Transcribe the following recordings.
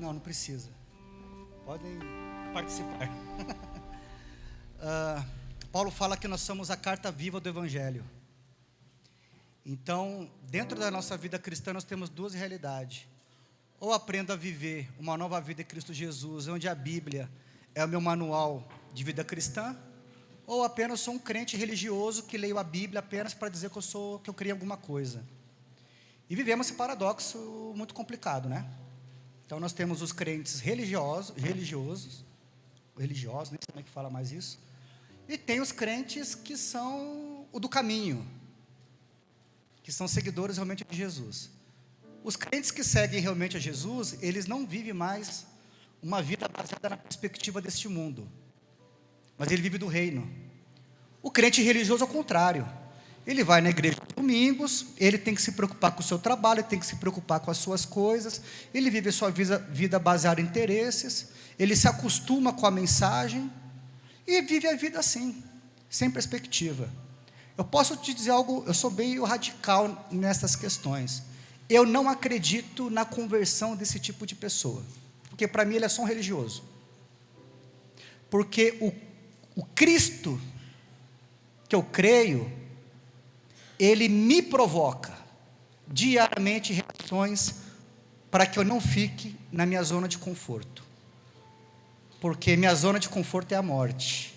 Não, não precisa. Podem participar. Paulo fala que nós somos a carta viva do Evangelho. Então, dentro da nossa vida cristã, nós temos duas realidades. Ou aprendo a viver uma nova vida em Cristo Jesus, onde a Bíblia é o meu manual de vida cristã, ou apenas sou um crente religioso que leio a Bíblia apenas para dizer que eu creio em alguma coisa. E vivemos esse paradoxo muito complicado, né? Então nós temos os crentes religiosos, nem sei como é que fala mais isso, e tem os crentes que são o do caminho, que são seguidores realmente de Jesus. Os crentes que seguem realmente a Jesus, eles não vivem mais uma vida baseada na perspectiva deste mundo, mas ele vive do reino. O crente religioso ao contrário, ele vai na igreja aos domingos, ele tem que se preocupar com o seu trabalho, ele tem que se preocupar com as suas coisas, ele vive a sua vida baseada em interesses, ele se acostuma com a mensagem e vive a vida assim, sem perspectiva. Eu posso te dizer algo, eu sou bem radical nessas questões. Eu não acredito na conversão desse tipo de pessoa, porque para mim ele é só um religioso. Porque o Cristo que eu creio, ele me provoca diariamente reações para que eu não fique na minha zona de conforto, porque minha zona de conforto é a morte,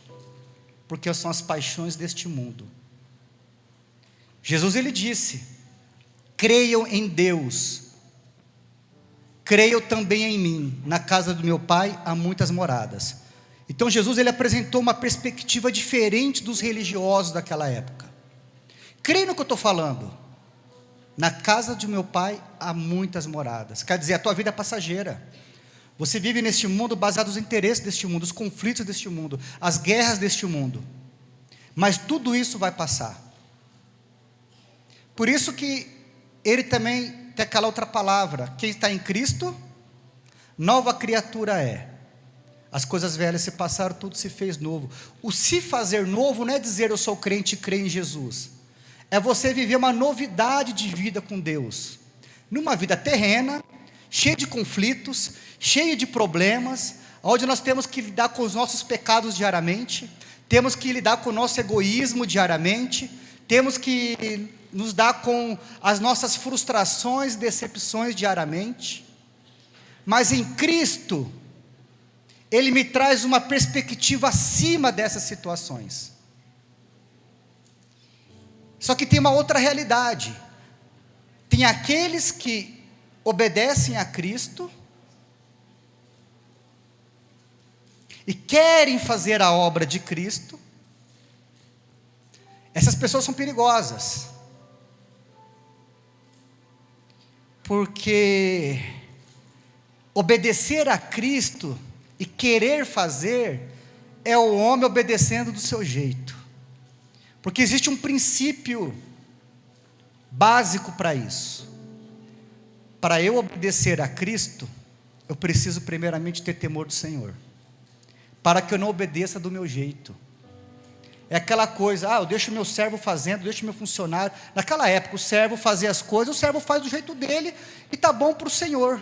porque são as paixões deste mundo. Jesus ele disse: creiam em Deus, creiam também em mim, na casa do meu Pai há muitas moradas. Então Jesus ele apresentou uma perspectiva diferente dos religiosos daquela época. Creia no que eu estou falando, na casa de meu Pai há muitas moradas, quer dizer, a tua vida é passageira, você vive neste mundo baseado nos interesses deste mundo, os conflitos deste mundo, as guerras deste mundo, mas tudo isso vai passar. Por isso que ele também tem aquela outra palavra, quem está em Cristo, nova criatura é, as coisas velhas se passaram, tudo se fez novo. O se fazer novo não é dizer eu sou crente e creio em Jesus, é você viver uma novidade de vida com Deus, numa vida terrena, cheia de conflitos, cheia de problemas, onde nós temos que lidar com os nossos pecados diariamente, temos que lidar com o nosso egoísmo diariamente, temos que nos dar com as nossas frustrações e decepções diariamente, mas em Cristo, Ele me traz uma perspectiva acima dessas situações. Só que tem uma outra realidade, tem aqueles que obedecem a Cristo, e querem fazer a obra de Cristo, essas pessoas são perigosas, porque obedecer a Cristo e querer fazer é o homem obedecendo do seu jeito, porque existe um princípio básico para isso. Para eu obedecer a Cristo, eu preciso primeiramente ter temor do Senhor, para que eu não obedeça do meu jeito. É aquela coisa, eu deixo meu servo fazendo, deixo meu funcionário. Naquela época o servo fazia as coisas, o servo faz do jeito dele e está bom para o Senhor.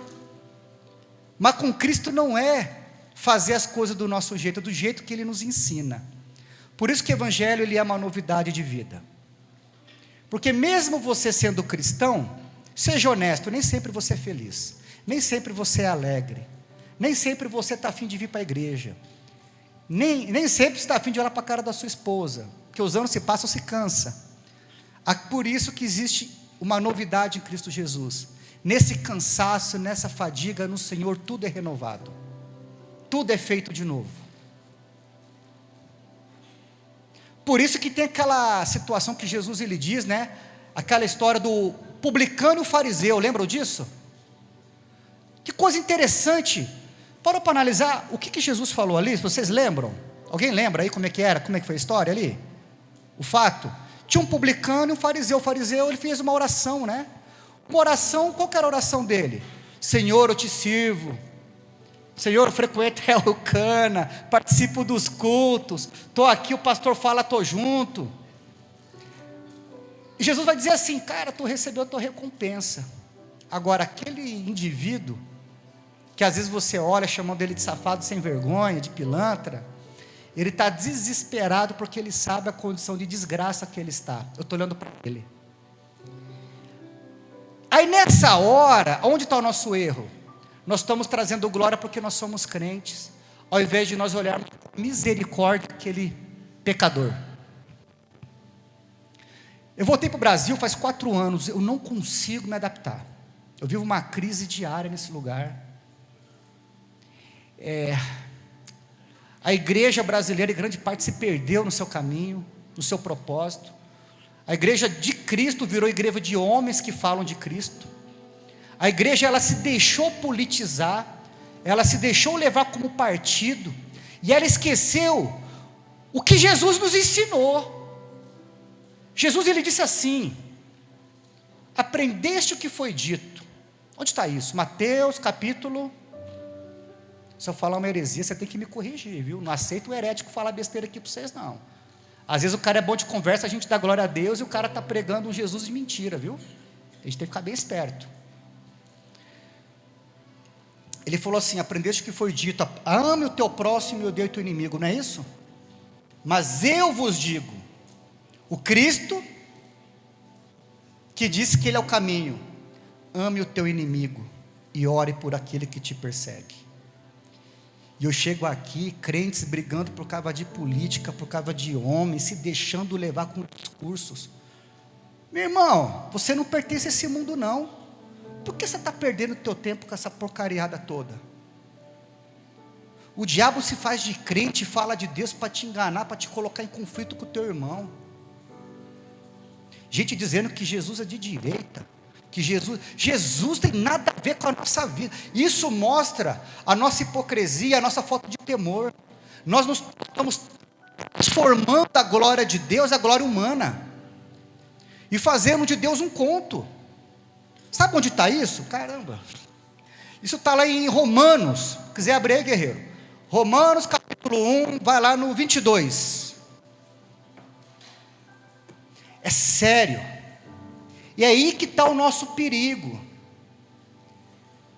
Mas com Cristo não é fazer as coisas do nosso jeito, é do jeito que Ele nos ensina. Por isso que o Evangelho ele é uma novidade de vida, porque mesmo você sendo cristão, seja honesto, nem sempre você é feliz, nem sempre você é alegre, nem sempre você está a fim de vir para a igreja, nem sempre você está a fim de olhar para a cara da sua esposa, porque os anos se passam, se cansa. Por isso que existe uma novidade em Cristo Jesus, nesse cansaço, nessa fadiga, no Senhor tudo é renovado, tudo é feito de novo. Por isso que tem aquela situação que Jesus ele diz, né? Aquela história do publicano e o fariseu, lembram disso? Que coisa interessante. Parou para analisar o que Jesus falou ali, vocês lembram? Alguém lembra aí como é que era, como é que foi a história ali? O fato, tinha um publicano e um fariseu. O fariseu ele fez uma oração, né? Uma oração, qual que era a oração dele? Senhor, eu te sirvo, Senhor, eu frequento a Eucana, participo dos cultos, estou aqui, o pastor fala, estou junto. E Jesus vai dizer assim, cara, tu recebeu a tua recompensa. Agora, aquele indivíduo que às vezes você olha chamando ele de safado sem vergonha, de pilantra, ele está desesperado porque ele sabe a condição de desgraça que ele está. Eu estou olhando para ele. Aí nessa hora, onde está o nosso erro? Nós estamos trazendo glória porque nós somos crentes, ao invés de nós olharmos com misericórdia aquele pecador. Eu voltei para o Brasil faz 4 anos, eu não consigo me adaptar. Eu vivo uma crise diária nesse lugar. A igreja brasileira, em grande parte, se perdeu no seu caminho, no seu propósito. A igreja de Cristo virou igreja de homens que falam de Cristo. A igreja, ela se deixou politizar, ela se deixou levar como partido, e ela esqueceu o que Jesus nos ensinou. Jesus, ele disse assim: aprendeste o que foi dito. Onde está isso? Mateus capítulo. Se eu falar uma heresia, você tem que me corrigir, viu? Não aceito o herético falar besteira aqui para vocês, não. Às vezes o cara é bom de conversa, a gente dá glória a Deus, e o cara está pregando um Jesus de mentira, viu? A gente tem que ficar bem esperto. Ele falou assim: aprendeste o que foi dito, ame o teu próximo e odeie o teu inimigo, não é isso? Mas eu vos digo, o Cristo, que disse que ele é o caminho, ame o teu inimigo e ore por aquele que te persegue. E eu chego aqui, crentes brigando por causa de política, por causa de homens, se deixando levar com discursos. Meu irmão, você não pertence a esse mundo não. Por que você está perdendo o teu tempo com essa porcariada toda? O diabo se faz de crente e fala de Deus para te enganar, para te colocar em conflito com o teu irmão. Gente dizendo que Jesus é de direita, que Jesus tem nada a ver com a nossa vida. Isso mostra a nossa hipocrisia, a nossa falta de temor. Nós nos estamos transformando a glória de Deus, a glória humana, e fazendo de Deus um conto. Sabe onde está isso? Caramba, isso está lá em Romanos. Se quiser abrir aí, guerreiro, Romanos capítulo 1, vai lá no 22. É sério. E é aí que está o nosso perigo.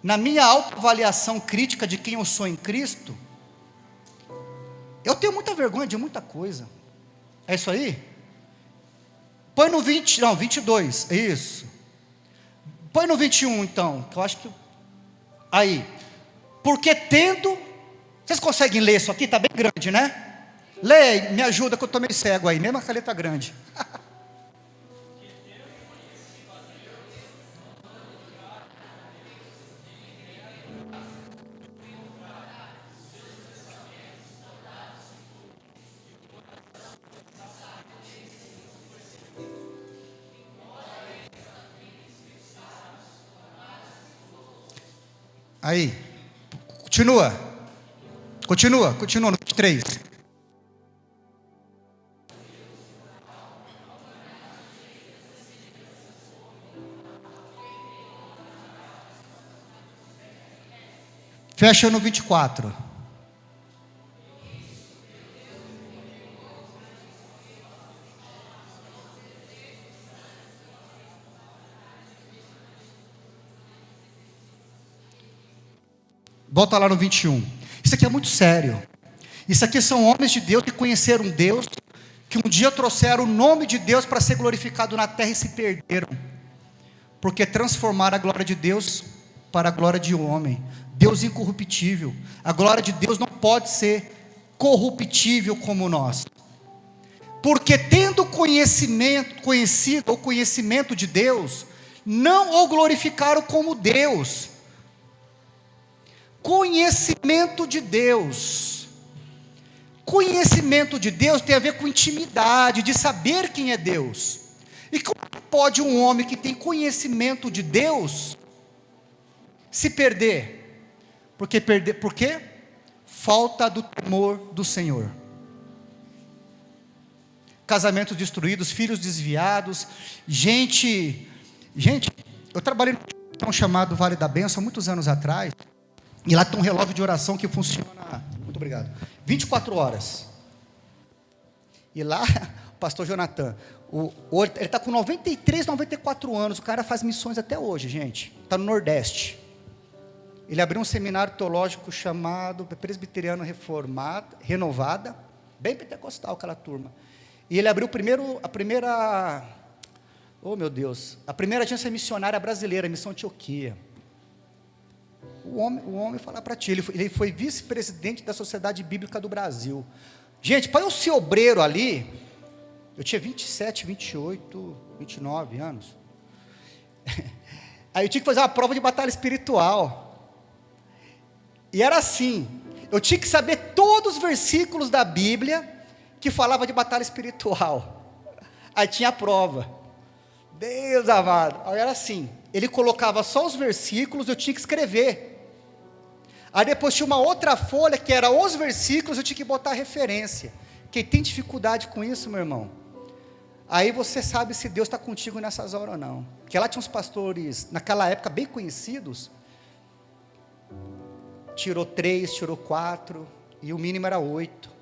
Na minha autoavaliação crítica de quem eu sou em Cristo, eu tenho muita vergonha de muita coisa. É isso aí? Põe no 22, é isso. Põe no 21 então, que eu acho que... Aí, porque tendo... Vocês conseguem ler isso aqui? Está bem grande, né? Lê, me ajuda que eu estou meio cego aí, mesmo a letra grande. Aí, continua no 23. Fecha no 24. Volta lá no 21. Isso aqui é muito sério. Isso aqui são homens de Deus que conheceram Deus, que um dia trouxeram o nome de Deus para ser glorificado na terra e se perderam, porque transformaram a glória de Deus para a glória de um homem. Deus incorruptível. A glória de Deus não pode ser corruptível como nós. Porque tendo conhecimento de Deus, não o glorificaram como Deus. Conhecimento de Deus. Conhecimento de Deus tem a ver com intimidade, de saber quem é Deus. E como pode um homem que tem conhecimento de Deus se perder? Por quê? Falta do temor do Senhor. Casamentos destruídos, filhos desviados, gente, eu trabalhei num chamado Vale da Bênção, muitos anos atrás, e lá tem um relógio de oração que funciona, muito obrigado, 24 horas, e lá, o pastor Jonathan, ele está com 93, 94 anos, o cara faz missões até hoje, gente, está no Nordeste, Ele abriu um seminário teológico chamado Presbiteriano Renovada, bem pentecostal aquela turma. E ele abriu a primeira agência missionária brasileira, Missão Antioquia. O homem falar para ti, ele foi vice-presidente da Sociedade Bíblica do Brasil. Gente, para eu ser obreiro ali, eu tinha 27, 28, 29 anos. Aí eu tinha que fazer uma prova de batalha espiritual. E era assim, eu tinha que saber todos os versículos da Bíblia que falava de batalha espiritual. Aí tinha a prova. Deus amado. Aí era assim, ele colocava só os versículos, eu tinha que escrever. Aí depois tinha uma outra folha que era os versículos, eu tinha que botar a referência. Quem tem dificuldade com isso, meu irmão, aí você sabe se Deus está contigo nessas horas ou não. Porque lá tinha uns pastores, naquela época bem conhecidos, tirou 3, tirou 4, e o mínimo era 8.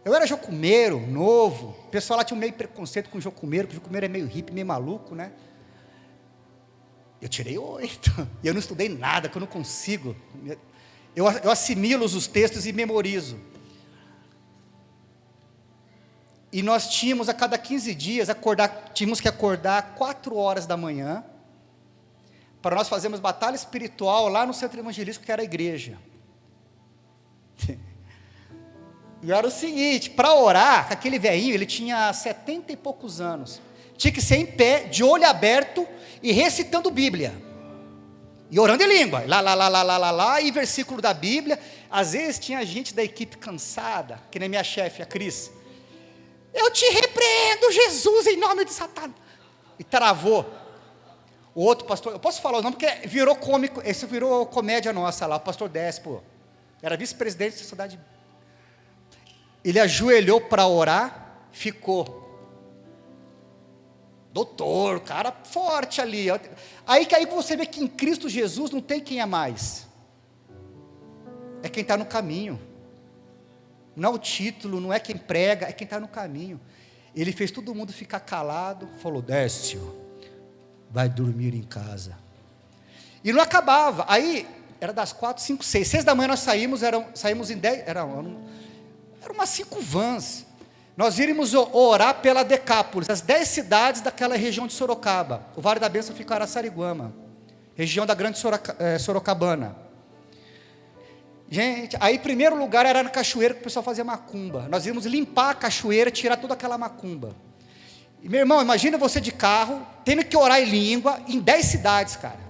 Eu era jocumeiro, novo, o pessoal lá tinha um meio preconceito com o jocumeiro, porque o jocumeiro é meio hippie, meio maluco, né? Eu tirei 8, e eu não estudei nada, que eu não consigo, eu assimilo os textos e memorizo. E nós tínhamos a cada 15 dias, tínhamos que acordar 4 horas da manhã, para nós fazermos batalha espiritual lá no centro evangelístico, que era a igreja. E era o seguinte, para orar, aquele velhinho, ele tinha 70 e poucos anos, tinha que ser em pé, de olho aberto, e recitando Bíblia, e orando em língua, lá, e versículo da Bíblia. Às vezes tinha gente da equipe cansada, que nem minha chefe, a Cris, eu te repreendo, Jesus, em nome de Satanás, e travou. O outro pastor, eu posso falar o nome, porque virou cômico, esse virou comédia nossa lá, o pastor Despo, era vice-presidente da sociedade. Ele ajoelhou para orar, ficou. Doutor, cara forte ali. Aí você vê que em Cristo Jesus não tem quem é mais. É quem está no caminho. Não é o título, não é quem prega, é quem está no caminho. Ele fez todo mundo ficar calado, falou, Décio, vai dormir em casa. E não acabava. Aí, era das 4, 5, 6. 6 da manhã nós saímos em 10, eram umas 5 vans. Nós iríamos orar pela Decápolis, as 10 cidades daquela região de Sorocaba. O Vale da Bênção fica em Araçariguama, região da Grande Sorocabana. Gente, aí primeiro lugar era na cachoeira que o pessoal fazia macumba. Nós íamos limpar a cachoeira, tirar toda aquela macumba. E, meu irmão, imagina você de carro, tendo que orar em língua, em 10 cidades, cara.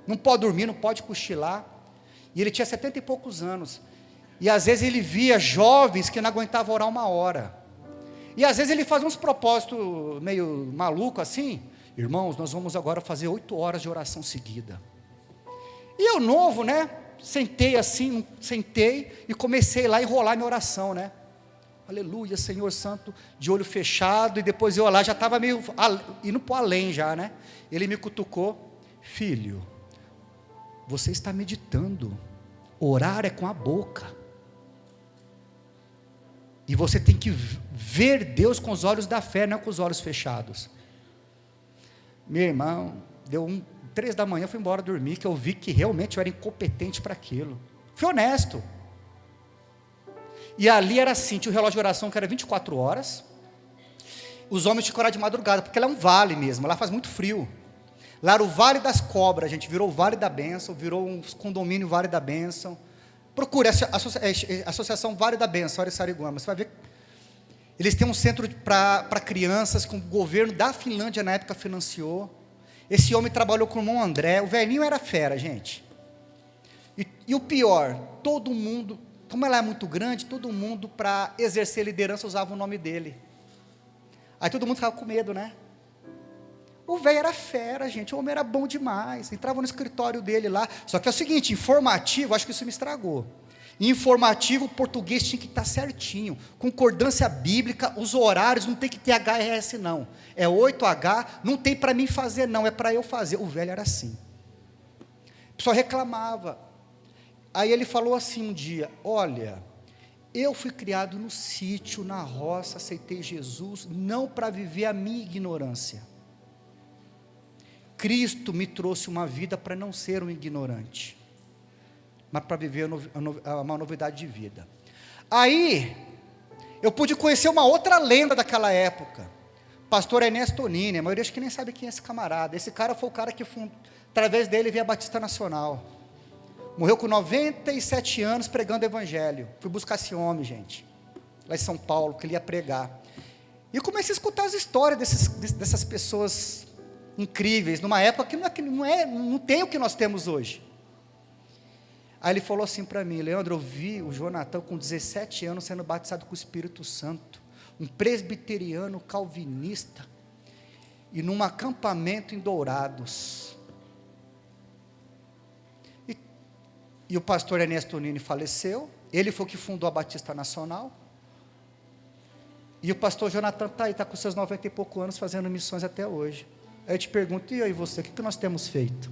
Não pode dormir, não pode cochilar. E ele tinha 70 e poucos anos. E às vezes ele via jovens que não aguentavam orar 1 hora. E às vezes ele fazia uns propósitos meio maluco assim. Irmãos, nós vamos agora fazer 8 horas de oração seguida. E eu novo, né? Sentei e comecei lá a enrolar minha oração, né? Aleluia, Senhor Santo, de olho fechado. E depois eu lá já estava meio indo para o além já, né? Ele me cutucou. Filho, você está meditando. Orar é com a boca. E você tem que ver Deus com os olhos da fé, não com os olhos fechados. Meu irmão, deu 3 da manhã, eu fui embora dormir, que eu vi que realmente eu era incompetente para aquilo. Fui honesto. E ali era assim, tinha o relógio de oração que era 24 horas. Os homens tinham que orar de madrugada, porque lá é um vale mesmo, lá faz muito frio. Lá era o Vale das Cobras, a gente virou o Vale da Bênção, virou um condomínio Vale da Bênção. Procure a Associação Vale da Bênção, Araçariguama, você vai ver. Eles têm um centro para crianças, que o governo da Finlândia na época financiou. Esse homem trabalhou com o irmão André, o velhinho era fera, gente. E o pior, todo mundo, como ela é muito grande, todo mundo para exercer liderança usava o nome dele. Aí todo mundo ficava com medo, né? O velho era fera, gente, o homem era bom demais, entrava no escritório dele lá, só que é o seguinte, informativo, acho que isso me estragou. Em informativo, o português tinha que estar certinho, concordância bíblica, os horários, não tem que ter HRS não, é 8H, não tem para mim fazer não, é para eu fazer. O velho era assim, o pessoal reclamava. Aí ele falou assim um dia, olha, eu fui criado no sítio, na roça, aceitei Jesus, não para viver a minha ignorância. Cristo me trouxe uma vida para não ser um ignorante. mas para viver uma novidade de vida. Aí, eu pude conhecer uma outra lenda daquela época, pastor Ernesto Nini. A maioria acho que nem sabe quem é esse camarada. Esse cara foi o cara que, através dele, veio a Batista Nacional. Morreu com 97 anos pregando o evangelho. Fui buscar esse homem, gente, lá em São Paulo, que ele ia pregar. E eu comecei a escutar as histórias dessas pessoas incríveis, numa época que não tem o que nós temos hoje. Aí ele falou assim para mim: Leandro, eu vi o Jonathan com 17 anos sendo batizado com o Espírito Santo, um presbiteriano calvinista, e num acampamento em Dourados. E o pastor Ernesto Nini faleceu, ele foi o que fundou a Batista Nacional, e o pastor Jonathan está com seus 90 e poucos anos fazendo missões até hoje. Aí eu te pergunto, e aí você, o que nós temos feito?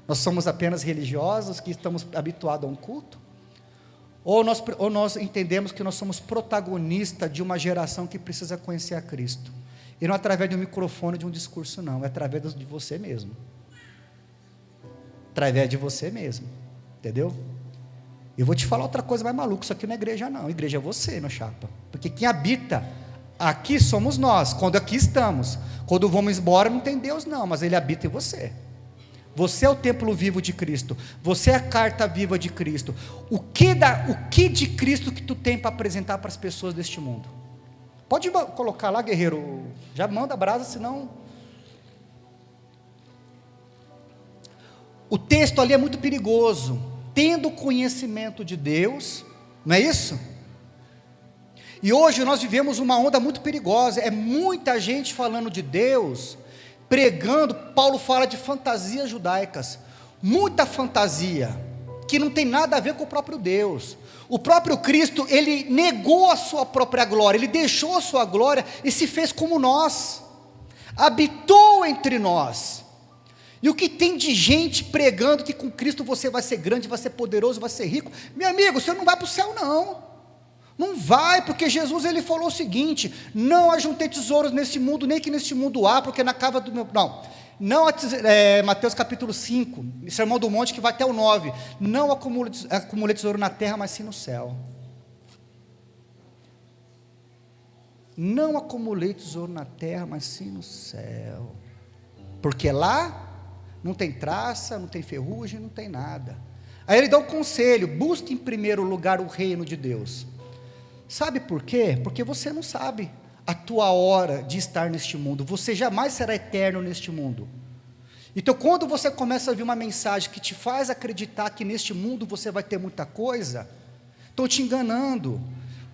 Nós somos apenas religiosos que estamos habituados a um culto? Ou nós entendemos que nós somos protagonistas de uma geração que precisa conhecer a Cristo? E não através de um microfone, de um discurso, não, é através de você mesmo. Através de você mesmo, entendeu? Eu vou te falar outra coisa mais maluca, isso aqui não é igreja não, igreja é você, meu chapa, porque quem habita aqui somos nós, quando aqui estamos. Quando vamos embora não tem Deus não, mas Ele habita em você. Você é o templo vivo de Cristo, você é a carta viva de Cristo. O que de Cristo que tu tem para apresentar para as pessoas deste mundo? Pode colocar lá, guerreiro, já manda a brasa, senão... O texto ali é muito perigoso. Tendo conhecimento de Deus, não é isso? E hoje nós vivemos uma onda muito perigosa, é muita gente falando de Deus, pregando. Paulo fala de fantasias judaicas, muita fantasia, que não tem nada a ver com o próprio Deus. O próprio Cristo, Ele negou a sua própria glória, Ele deixou a sua glória e se fez como nós, habitou entre nós. E o que tem de gente pregando que com Cristo você vai ser grande, vai ser poderoso, vai ser rico? Meu amigo, você não vai para o céu não. Não vai, porque Jesus ele falou o seguinte: não ajuntei tesouros nesse mundo, nem que neste mundo há, porque na casa do meu... Mateus capítulo 5, Sermão do Monte, que vai até o 9. Não acumulei tesouro na terra, mas sim no céu. Não acumulei tesouro na terra, mas sim no céu. Porque lá não tem traça, não tem ferrugem, não tem nada. Aí ele dá um conselho: busque em primeiro lugar o reino de Deus. Sabe por quê? Porque você não sabe a tua hora de estar neste mundo. Você jamais será eterno neste mundo. Então quando você começa a ouvir uma mensagem que te faz acreditar que neste mundo você vai ter muita coisa, estão te enganando.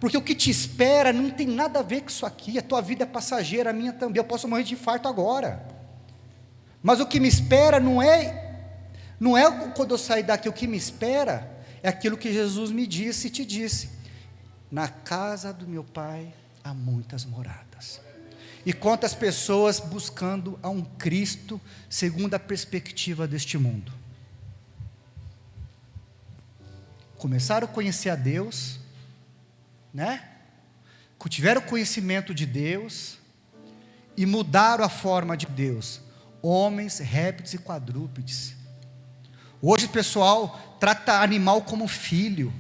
Porque o que te espera não tem nada a ver com isso aqui. A tua vida é passageira, a minha também. Eu posso morrer de infarto agora. Mas o que me espera não é quando eu sair daqui. O que me espera é aquilo que Jesus me disse e te disse: na casa do meu Pai há muitas moradas. E quantas pessoas buscando a um Cristo segundo a perspectiva deste mundo. Começaram a conhecer a Deus, né? Tiveram conhecimento de Deus e mudaram a forma de Deus. Homens, répteis e quadrúpedes. Hoje o pessoal trata animal como filho.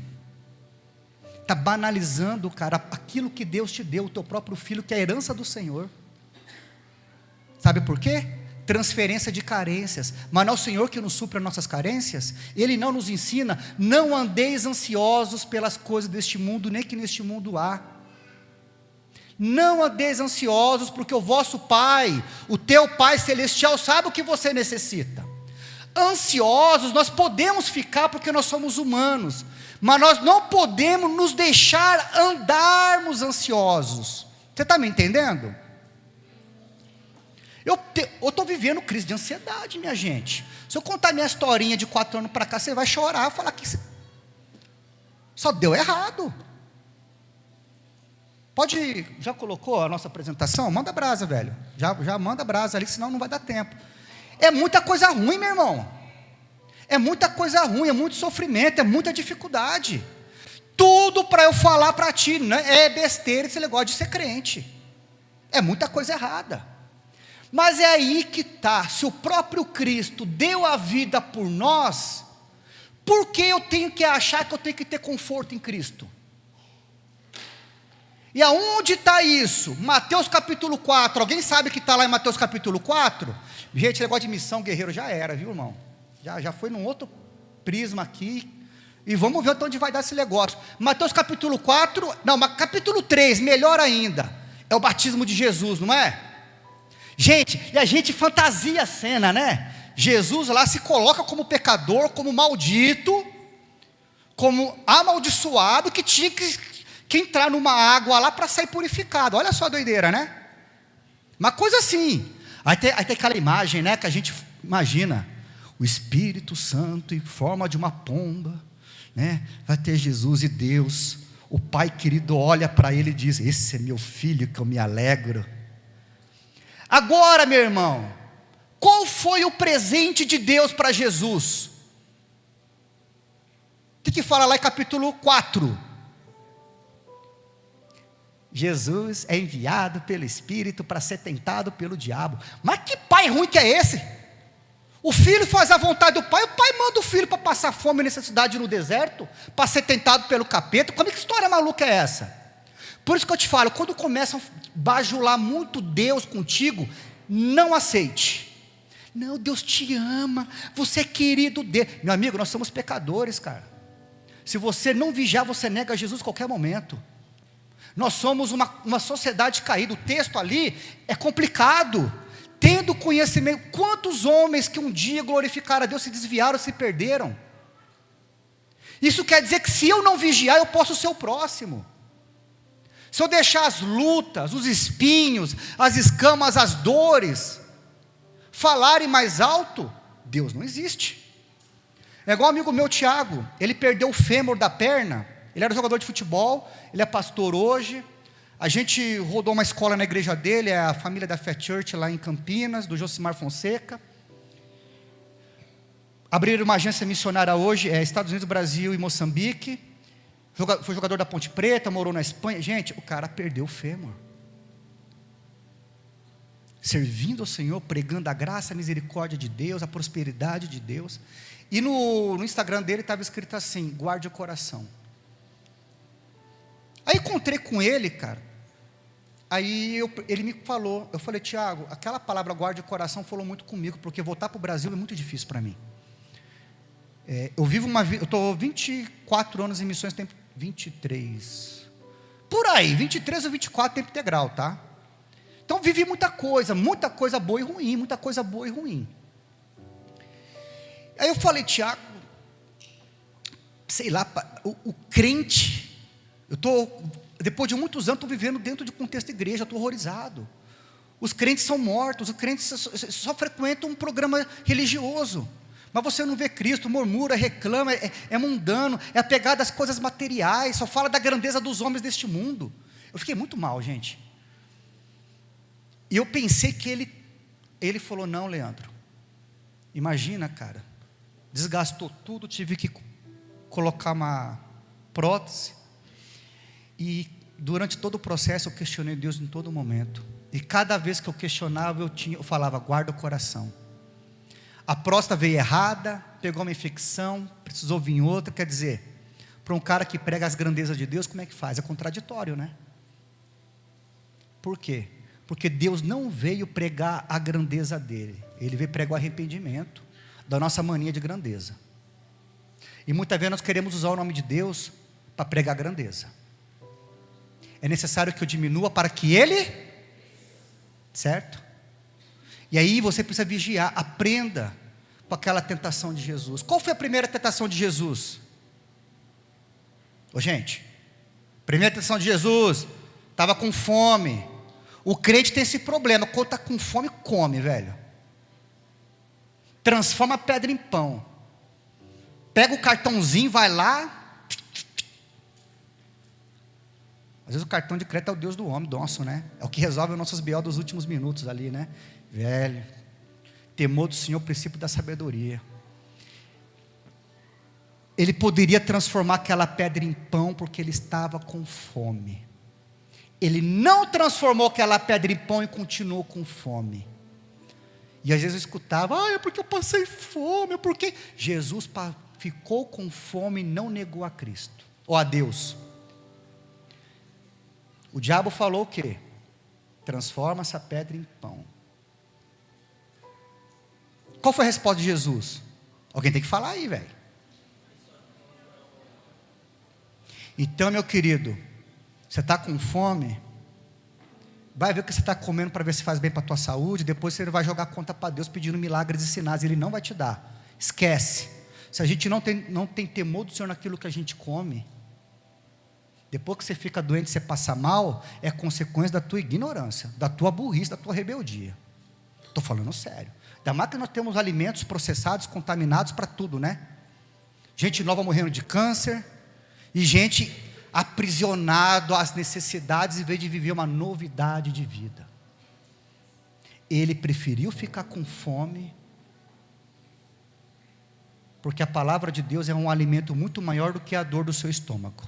Está banalizando, cara, aquilo que Deus te deu, o teu próprio filho, que é a herança do Senhor. Sabe por quê? Transferência de carências. Mas não é o Senhor que nos supra nossas carências? Ele não nos ensina: não andeis ansiosos pelas coisas deste mundo, nem que neste mundo há. Não andeis ansiosos, porque o vosso Pai, o teu Pai Celestial, sabe o que você necessita. Ansiosos nós podemos ficar, porque nós somos humanos, mas nós não podemos nos deixar andarmos ansiosos. Você está me entendendo? Eu estou vivendo crise de ansiedade, minha gente. Se eu contar minha historinha de 4 anos para cá, você vai chorar, falar que só deu errado. Já colocou a nossa apresentação? Manda brasa, velho. Já manda brasa ali, senão não vai dar tempo. É muita coisa ruim, meu irmão. É muita coisa ruim, é muito sofrimento, é muita dificuldade. Tudo para eu falar para ti, né? É besteira esse negócio de ser crente. É muita coisa errada. Mas é aí que está. Se o próprio Cristo deu a vida por nós, Por que eu tenho que achar que eu tenho que ter conforto em Cristo? E aonde está isso? Mateus capítulo 4, alguém sabe que está lá em Mateus capítulo 4? Gente, negócio de missão guerreiro já era, viu, irmão? Já foi num outro prisma aqui, e vamos ver até onde vai dar esse negócio. Mateus capítulo 4, não, mas capítulo 3, melhor ainda, é o batismo de Jesus, não é? Gente, e a gente fantasia a cena, né? Jesus lá se coloca como pecador, como maldito, como amaldiçoado, que tinha que entrar numa água lá para sair purificado. Olha só a doideira, né? Uma coisa assim. Aí tem aquela imagem, né, que a gente imagina, o Espírito Santo em forma de uma pomba, né? Vai ter Jesus e Deus, o Pai querido olha para ele e diz: esse é meu filho que eu me alegro. Agora, meu irmão, qual foi o presente de Deus para Jesus? O que fala lá em capítulo 4? Jesus é enviado pelo Espírito para ser tentado pelo diabo. Mas que pai ruim que é esse? O filho faz a vontade do pai, o pai manda o filho para passar fome e necessidade no deserto, para ser tentado pelo capeta. Como é que história maluca é essa? Por isso que eu te falo, quando começam a bajular muito Deus contigo, não aceite. Não, Deus te ama, você é querido dele. Meu amigo, nós somos pecadores, cara. Se você não vigiar, você nega Jesus a qualquer momento. Nós somos uma sociedade caída. O texto ali é complicado. Tendo conhecimento, quantos homens que um dia glorificaram a Deus se desviaram, se perderam? Isso quer dizer que se eu não vigiar, eu posso ser o próximo. Se eu deixar as lutas, os espinhos, as escamas, as dores falarem mais alto, Deus não existe. É igual um amigo meu, Tiago, ele perdeu o fêmur da perna. Ele era jogador de futebol, ele é pastor hoje. A gente rodou uma escola na igreja dele, é a família da Fé Church lá em Campinas, do Josimar Fonseca. Abriram uma agência missionária hoje, Estados Unidos, Brasil e Moçambique. Foi jogador da Ponte Preta, morou na Espanha. Gente, o cara perdeu o fêmur. Servindo ao Senhor, pregando a graça, a misericórdia de Deus, a prosperidade de Deus. E no Instagram dele estava escrito assim: guarde o coração. Aí encontrei com ele, cara. Aí ele me falou, eu falei: Tiago, aquela palavra guarde o coração falou muito comigo, porque voltar para o Brasil é muito difícil para mim. Eu estou 24 anos em missões, tempo 23. Por aí, 23 ou 24 tempo integral, tá? Então vivi muita coisa boa e ruim, muita coisa boa e ruim. Aí eu falei: Tiago, sei lá, o crente, depois de muitos anos, estou vivendo dentro de contexto de igreja, estou horrorizado. Os crentes são mortos, os crentes só frequentam um programa religioso, mas você não vê Cristo, murmura, reclama, é mundano, é apegado às coisas materiais, só fala da grandeza dos homens deste mundo. Eu fiquei muito mal, gente. E eu pensei que ele falou: não, Leandro, imagina, cara, desgastou tudo, tive que colocar uma prótese. E durante todo o processo eu questionei Deus em todo momento. E cada vez que eu questionava, eu falava: guarda o coração. A próstata veio errada, pegou uma infecção, precisou vir outra. Quer dizer, para um cara que prega as grandezas de Deus, como é que faz? É contraditório, né? Por quê? Porque Deus não veio pregar a grandeza dele, Ele veio pregar o arrependimento da nossa mania de grandeza. E muitas vezes nós queremos usar o nome de Deus para pregar a grandeza. É necessário que eu diminua para que Ele, certo? E aí você precisa vigiar, aprenda com aquela tentação de Jesus. Qual foi a primeira tentação de Jesus? Gente, primeira tentação de Jesus, estava com fome. O crente tem esse problema, quando está com fome, come, velho. Transforma a pedra em pão. Pega o cartãozinho, vai lá. Às vezes o cartão de crédito é o Deus do homem, nosso, né? É o que resolve os nossos B.O. dos últimos minutos ali, né? Velho, temor do Senhor, princípio da sabedoria. Ele poderia transformar aquela pedra em pão, porque ele estava com fome. Ele não transformou aquela pedra em pão e continuou com fome. E às vezes eu escutava: é porque eu passei fome, é porque... Jesus ficou com fome e não negou a Cristo, ou a Deus. O diabo falou o quê? Transforma essa pedra em pão. Qual foi a resposta de Jesus? Alguém tem que falar aí, velho. Então, meu querido, você está com fome? Vai ver o que você está comendo para ver se faz bem para a tua saúde. Depois você vai jogar conta para Deus pedindo milagres e sinais. Ele não vai te dar. Esquece. Se a gente não tem temor do Senhor naquilo que a gente come, depois que você fica doente, você passa mal, é consequência da tua ignorância, da tua burrice, da tua rebeldia. Estou falando sério. Da mais que nós temos alimentos processados, contaminados para tudo, né? Gente nova morrendo de câncer, e gente aprisionado às necessidades, em vez de viver uma novidade de vida. Ele preferiu ficar com fome, porque a palavra de Deus é um alimento muito maior do que a dor do seu estômago.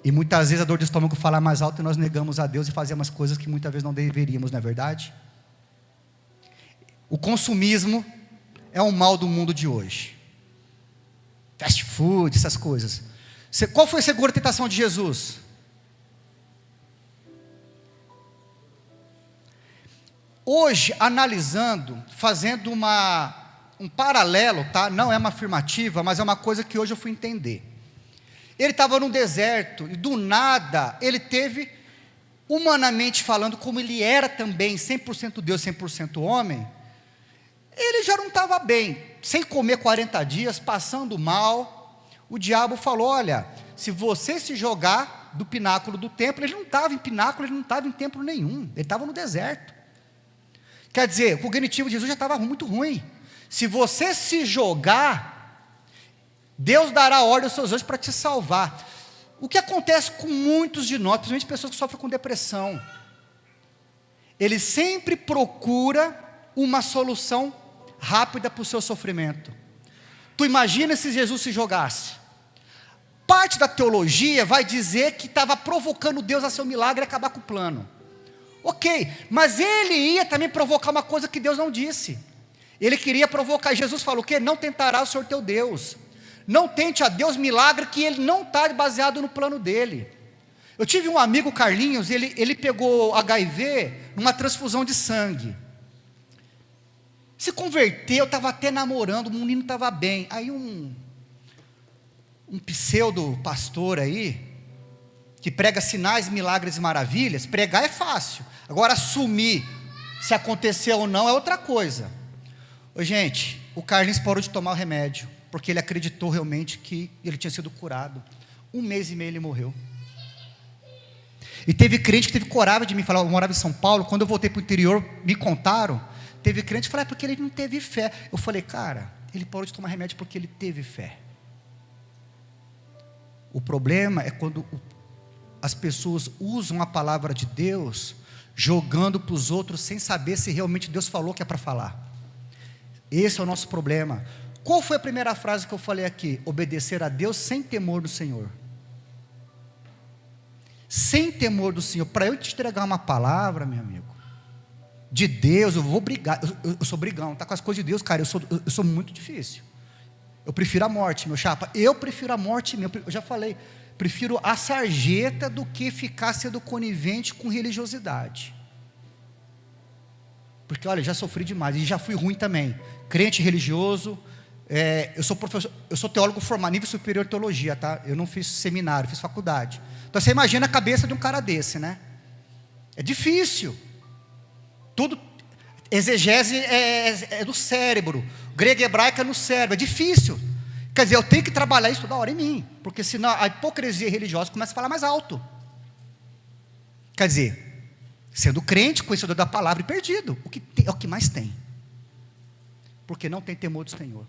E muitas vezes a dor do estômago fala mais alto e nós negamos a Deus e fazemos coisas que muitas vezes não deveríamos, não é verdade? O consumismo é um mal do mundo de hoje. Fast food, essas coisas. Qual foi a segunda tentação de Jesus? Hoje, analisando, fazendo um paralelo, tá? Não é uma afirmativa, mas é uma coisa que hoje eu fui entender. Ele estava no deserto, e do nada, ele teve, humanamente falando, como ele era também, 100% Deus, 100% homem, ele já não estava bem, sem comer 40 dias, passando mal. O diabo falou: olha, se você se jogar do pináculo do templo, ele não estava em pináculo, ele não estava em templo nenhum, ele estava no deserto. Quer dizer, o cognitivo de Jesus já estava muito ruim. Se você se jogar, Deus dará ordem aos seus anjos para te salvar. O que acontece com muitos de nós, principalmente pessoas que sofrem com depressão, ele sempre procura uma solução rápida para o seu sofrimento. Tu imagina se Jesus se jogasse? Parte da teologia vai dizer que estava provocando Deus a seu milagre e acabar com o plano. Ok, mas ele ia também provocar uma coisa que Deus não disse. Ele queria provocar. Jesus falou o quê? Não tentará o Senhor teu Deus. Não tente a Deus milagre que ele não está baseado no plano dele. Eu tive um amigo, Carlinhos, ele pegou HIV numa transfusão de sangue. Se converteu, estava até namorando, o menino estava bem. Aí um pseudo pastor aí, que prega sinais, milagres e maravilhas, pregar é fácil. Agora assumir se aconteceu ou não é outra coisa. Ô, gente, o Carlinhos parou de tomar o remédio, porque ele acreditou realmente que ele tinha sido curado. 1 mês e meio ele morreu. E teve crente que teve coragem de me falar. Eu morava em São Paulo, quando eu voltei para o interior, me contaram. Teve crente que falou: é porque ele não teve fé. Eu falei: cara, ele parou de tomar remédio porque ele teve fé. O problema é quando as pessoas usam a palavra de Deus, jogando para os outros, sem saber se realmente Deus falou que é para falar. Esse é o nosso problema. Qual foi a primeira frase que eu falei aqui? Obedecer a Deus sem temor do Senhor. Sem temor do Senhor. Para eu te entregar uma palavra, meu amigo, de Deus, eu vou brigar. Eu sou brigão, tá com as coisas de Deus, cara, eu sou muito difícil. Eu prefiro a morte, meu chapa. Eu prefiro a morte mesmo. Eu já falei, prefiro a sarjeta do que ficar sendo conivente com religiosidade. Porque olha, já sofri demais e já fui ruim também. Crente religioso. Eu sou professor, eu sou teólogo formado, nível superior de teologia, tá? Eu não fiz seminário, fiz faculdade. Então você imagina a cabeça de um cara desse, né? É difícil. Tudo, exegese é do cérebro, grego e hebraico é no cérebro, é difícil. Quer dizer, eu tenho que trabalhar isso toda hora em mim, porque senão a hipocrisia religiosa começa a falar mais alto. Quer dizer, sendo crente, conhecedor da palavra e perdido, é o que mais tem. Porque não tem temor do Senhor.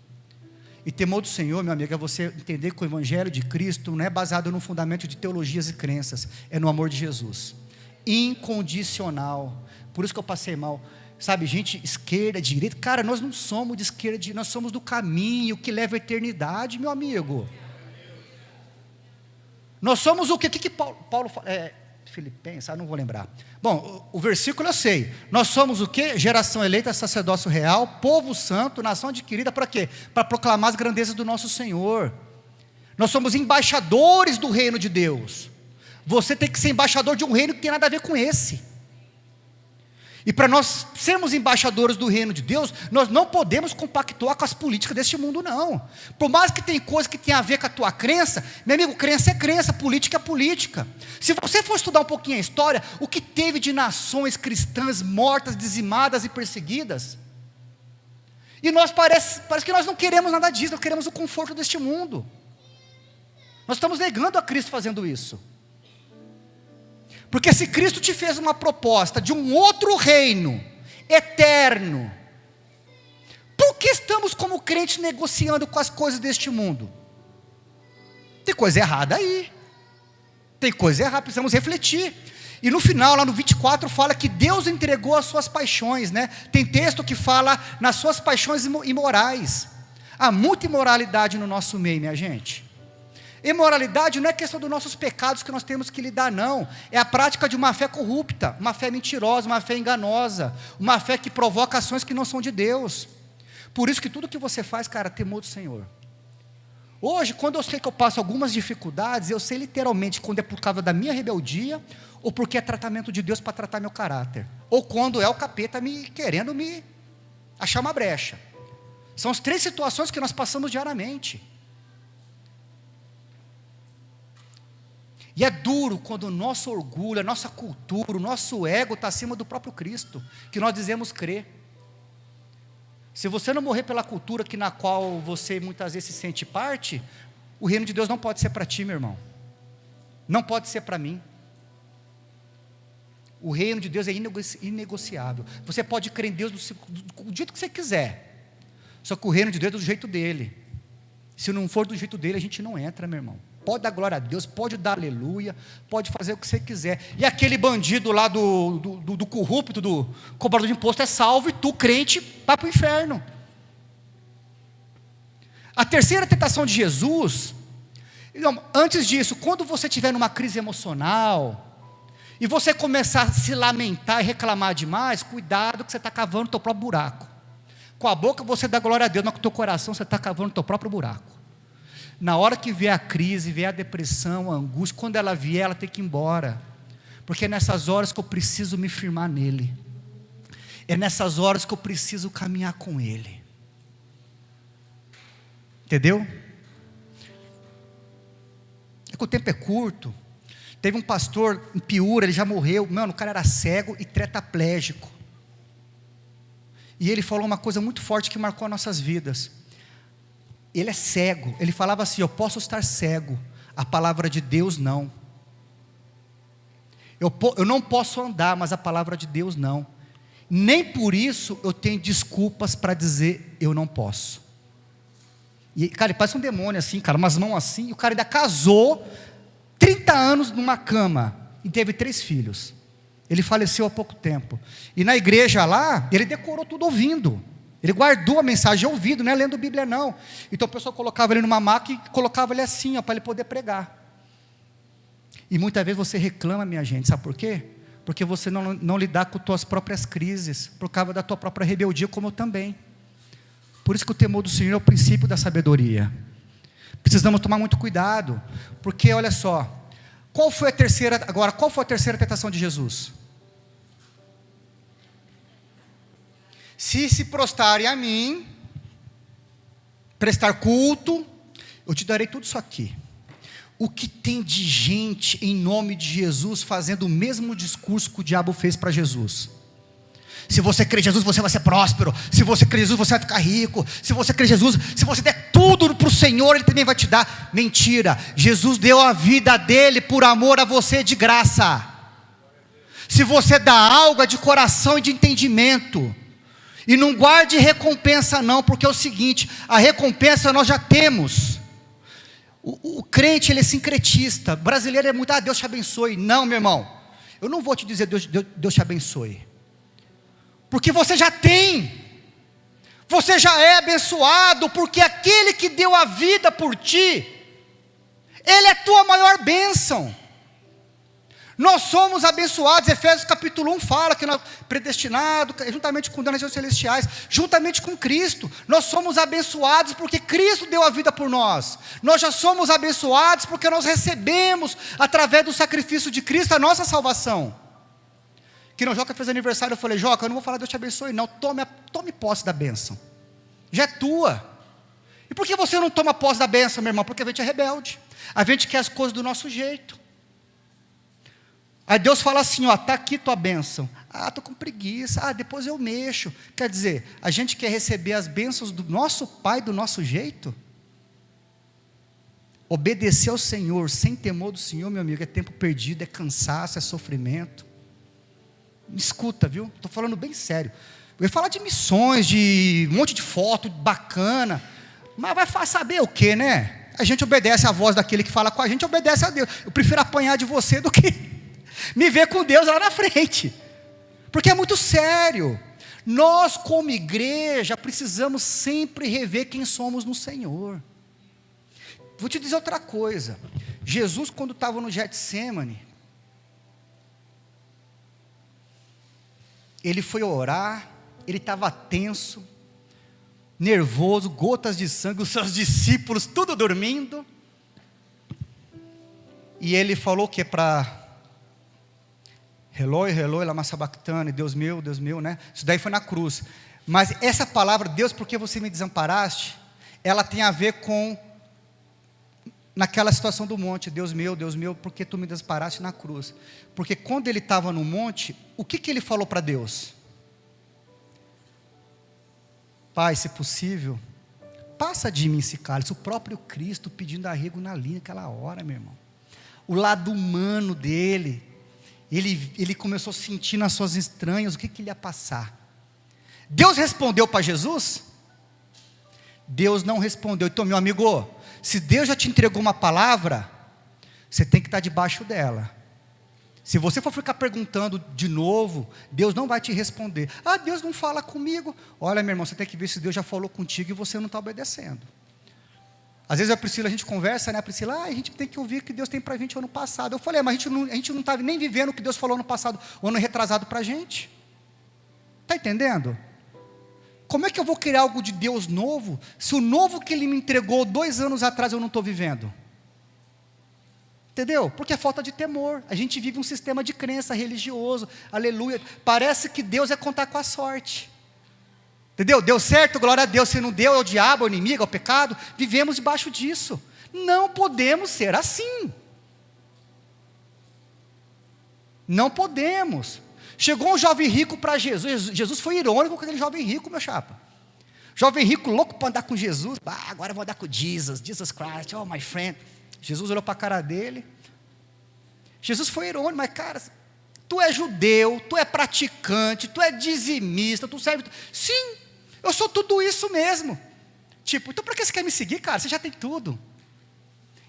E temor do Senhor, meu amigo, é você entender que o Evangelho de Cristo não é baseado no fundamento de teologias e crenças, é no amor de Jesus, incondicional. Por isso que eu passei mal, sabe, gente, esquerda, direita, cara, nós não somos de esquerda, nós somos do caminho que leva à eternidade, meu amigo. Nós somos o que Paulo Filipenses, não vou lembrar. Bom, o versículo eu sei. Nós somos o quê? Geração eleita, sacerdócio real, povo santo, nação adquirida, para quê? Para proclamar as grandezas do nosso Senhor. Nós somos embaixadores do reino de Deus. Você tem que ser embaixador de um reino que tem nada a ver com esse. E para nós sermos embaixadores do reino de Deus, nós não podemos compactuar com as políticas deste mundo, não. Por mais que tem coisa que tem a ver com a tua crença, meu amigo, crença é crença, política é política. Se você for estudar um pouquinho a história, o que teve de nações cristãs mortas, dizimadas e perseguidas, e nós parece que nós não queremos nada disso, nós queremos o conforto deste mundo. Nós estamos negando a Cristo fazendo isso. Porque se Cristo te fez uma proposta de um outro reino, eterno, por que estamos como crentes negociando com as coisas deste mundo? Tem coisa errada aí. Tem coisa errada, precisamos refletir. E no final, lá no 24, fala que Deus entregou as suas paixões, né? Tem texto que fala nas suas paixões imorais. Há muita imoralidade no nosso meio, minha gente. Imoralidade não é questão dos nossos pecados que nós temos que lidar, não. É a prática de uma fé corrupta, uma fé mentirosa, uma fé enganosa, uma fé que provoca ações que não são de Deus. Por isso que tudo que você faz, cara, temor do Senhor. Hoje, quando eu sei que eu passo algumas dificuldades, eu sei literalmente quando é por causa da minha rebeldia, ou porque é tratamento de Deus para tratar meu caráter, ou quando é o capeta querendo me achar uma brecha. São as 3 situações que nós passamos diariamente. E é duro quando o nosso orgulho, a nossa cultura, o nosso ego está acima do próprio Cristo, que nós dizemos crer. Se você não morrer pela cultura na qual você muitas vezes se sente parte, o reino de Deus não pode ser para ti, meu irmão. Não pode ser para mim. O reino de Deus é inegociável. Você pode crer em Deus do jeito que você quiser. Só que o reino de Deus é do jeito dele. Se não for do jeito dele, a gente não entra, meu irmão. Pode dar glória a Deus, pode dar aleluia, pode fazer o que você quiser. E aquele bandido lá do corrupto, do cobrador de imposto é salvo, e tu, crente, vai para o inferno. A terceira tentação de Jesus, antes disso, quando você estiver numa crise emocional, e você começar a se lamentar e reclamar demais, cuidado que você está cavando o teu próprio buraco. Com a boca você dá glória a Deus, mas com o teu coração você está cavando o teu próprio buraco. Na hora que vier a crise, vier a depressão, a angústia, quando ela vier, ela tem que ir embora. Porque é nessas horas que eu preciso me firmar nele. É nessas horas que eu preciso caminhar com ele. Entendeu? É que o tempo é curto. Teve um pastor em Piúra, ele já morreu. Mano, o cara era cego e tetraplégico. E ele falou uma coisa muito forte que marcou as nossas vidas. Ele é cego, ele falava assim: eu posso estar cego, a palavra de Deus não. Eu não posso andar, mas a palavra de Deus não. Nem por isso eu tenho desculpas para dizer eu não posso. E cara, ele parece um demônio assim, cara, umas mãos assim. E o cara ainda casou 30 anos numa cama e teve 3 filhos. Ele faleceu há pouco tempo. E na igreja lá, ele decorou tudo ouvindo. Ele guardou a mensagem ouvido, não é lendo Bíblia não. Então o pessoal colocava ele numa maca e colocava ele assim, para ele poder pregar. E muitas vezes você reclama, minha gente, sabe por quê? Porque você não lidar com tuas próprias crises, por causa da tua própria rebeldia, como eu também. Por isso que o temor do Senhor é o princípio da sabedoria. Precisamos tomar muito cuidado, porque olha só, qual foi a terceira tentação de Jesus? Se prostrarem a mim, prestar culto, eu te darei tudo isso aqui. O que tem de gente em nome de Jesus fazendo o mesmo discurso que o diabo fez para Jesus? Se você crê em Jesus, você vai ser próspero. Se você crê em Jesus, você vai ficar rico. Se você crê em Jesus, se você der tudo para o Senhor, Ele também vai te dar. Mentira, Jesus deu a vida dele por amor a você de graça. Se você dá algo, é de coração e de entendimento. E não guarde recompensa não, porque é o seguinte, a recompensa nós já temos. O crente, ele é sincretista. O brasileiro é muito, Deus te abençoe. Não, meu irmão, eu não vou te dizer Deus te abençoe, porque você já tem. Você já é abençoado, porque aquele que deu a vida por ti, Ele é a tua maior bênção. Nós somos abençoados. Efésios capítulo 1 fala que nós predestinados, juntamente com dons celestiais, juntamente com Cristo. Nós somos abençoados porque Cristo deu a vida por nós. Nós já somos abençoados porque nós recebemos, através do sacrifício de Cristo, a nossa salvação. Que no Joca fez aniversário, eu falei: Joca, eu não vou falar Deus te abençoe, não. Tome posse da bênção. Já é tua. E por que você não toma posse da bênção, meu irmão? Porque a gente é rebelde. A gente quer as coisas do nosso jeito. Aí Deus fala assim: ó, está aqui tua bênção. Ah, estou com preguiça. Ah, depois eu mexo. Quer dizer, a gente quer receber as bênçãos do nosso Pai, do nosso jeito. Obedecer ao Senhor, sem temor do Senhor, meu amigo, é tempo perdido, é cansaço, é sofrimento. Me escuta, viu? Estou falando bem sério. Eu ia falar de missões, de um monte de foto bacana. Mas vai saber o que, né? A gente obedece à voz daquele que fala com a gente, obedece a Deus. Eu prefiro apanhar de você do que me ver com Deus lá na frente, porque é muito sério. Nós como igreja precisamos sempre rever quem somos no Senhor. Vou te dizer outra coisa. Jesus, quando estava no Getsêmani, ele foi orar, ele estava tenso, nervoso, gotas de sangue, os seus discípulos tudo dormindo, e ele falou que é para Eloi, Eloi, lama sabachthani, Deus meu, né? Isso daí foi na cruz. Mas essa palavra, Deus, por que você me desamparaste? Ela tem a ver com naquela situação do monte. Deus meu, por que tu me desamparaste na cruz? Porque quando ele estava no monte, o que ele falou para Deus? Pai, se possível, passa de mim esse cálice. O próprio Cristo pedindo arrego na linha naquela hora, meu irmão. O lado humano dele, ele começou a sentir nas suas entranhas o que ele ia passar. Deus respondeu para Jesus? Deus não respondeu. Então, meu amigo, se Deus já te entregou uma palavra, você tem que estar debaixo dela. Se você for ficar perguntando de novo, Deus não vai te responder. Ah, Deus não fala comigo. Olha, meu irmão, você tem que ver se Deus já falou contigo e você não está obedecendo. Às vezes a gente conversa, né, Priscila? A gente tem que ouvir o que Deus tem para a gente ano passado. Eu falei: mas a gente não estava nem vivendo o que Deus falou ano passado, o ano retrasado para a gente. Está entendendo? Como é que eu vou criar algo de Deus novo, se o novo que Ele me entregou 2 anos atrás eu não estou vivendo? Entendeu? Porque é falta de temor. A gente vive um sistema de crença religioso, aleluia. Parece que Deus é contar com a sorte. Entendeu? Deu certo, glória a Deus. Se não deu, é o diabo, é o inimigo, é o pecado. Vivemos debaixo disso. Não podemos ser assim. Não podemos. Chegou um jovem rico para Jesus. Jesus foi irônico com aquele jovem rico, meu chapa. Jovem rico louco para andar com Jesus. Agora eu vou andar com Jesus Christ, oh my friend. Jesus olhou para a cara dele. Jesus foi irônico, mas cara, tu é judeu, tu é praticante, tu é dizimista, tu serve. Sim, eu sou tudo isso mesmo. Tipo, então para que você quer me seguir, cara? Você já tem tudo.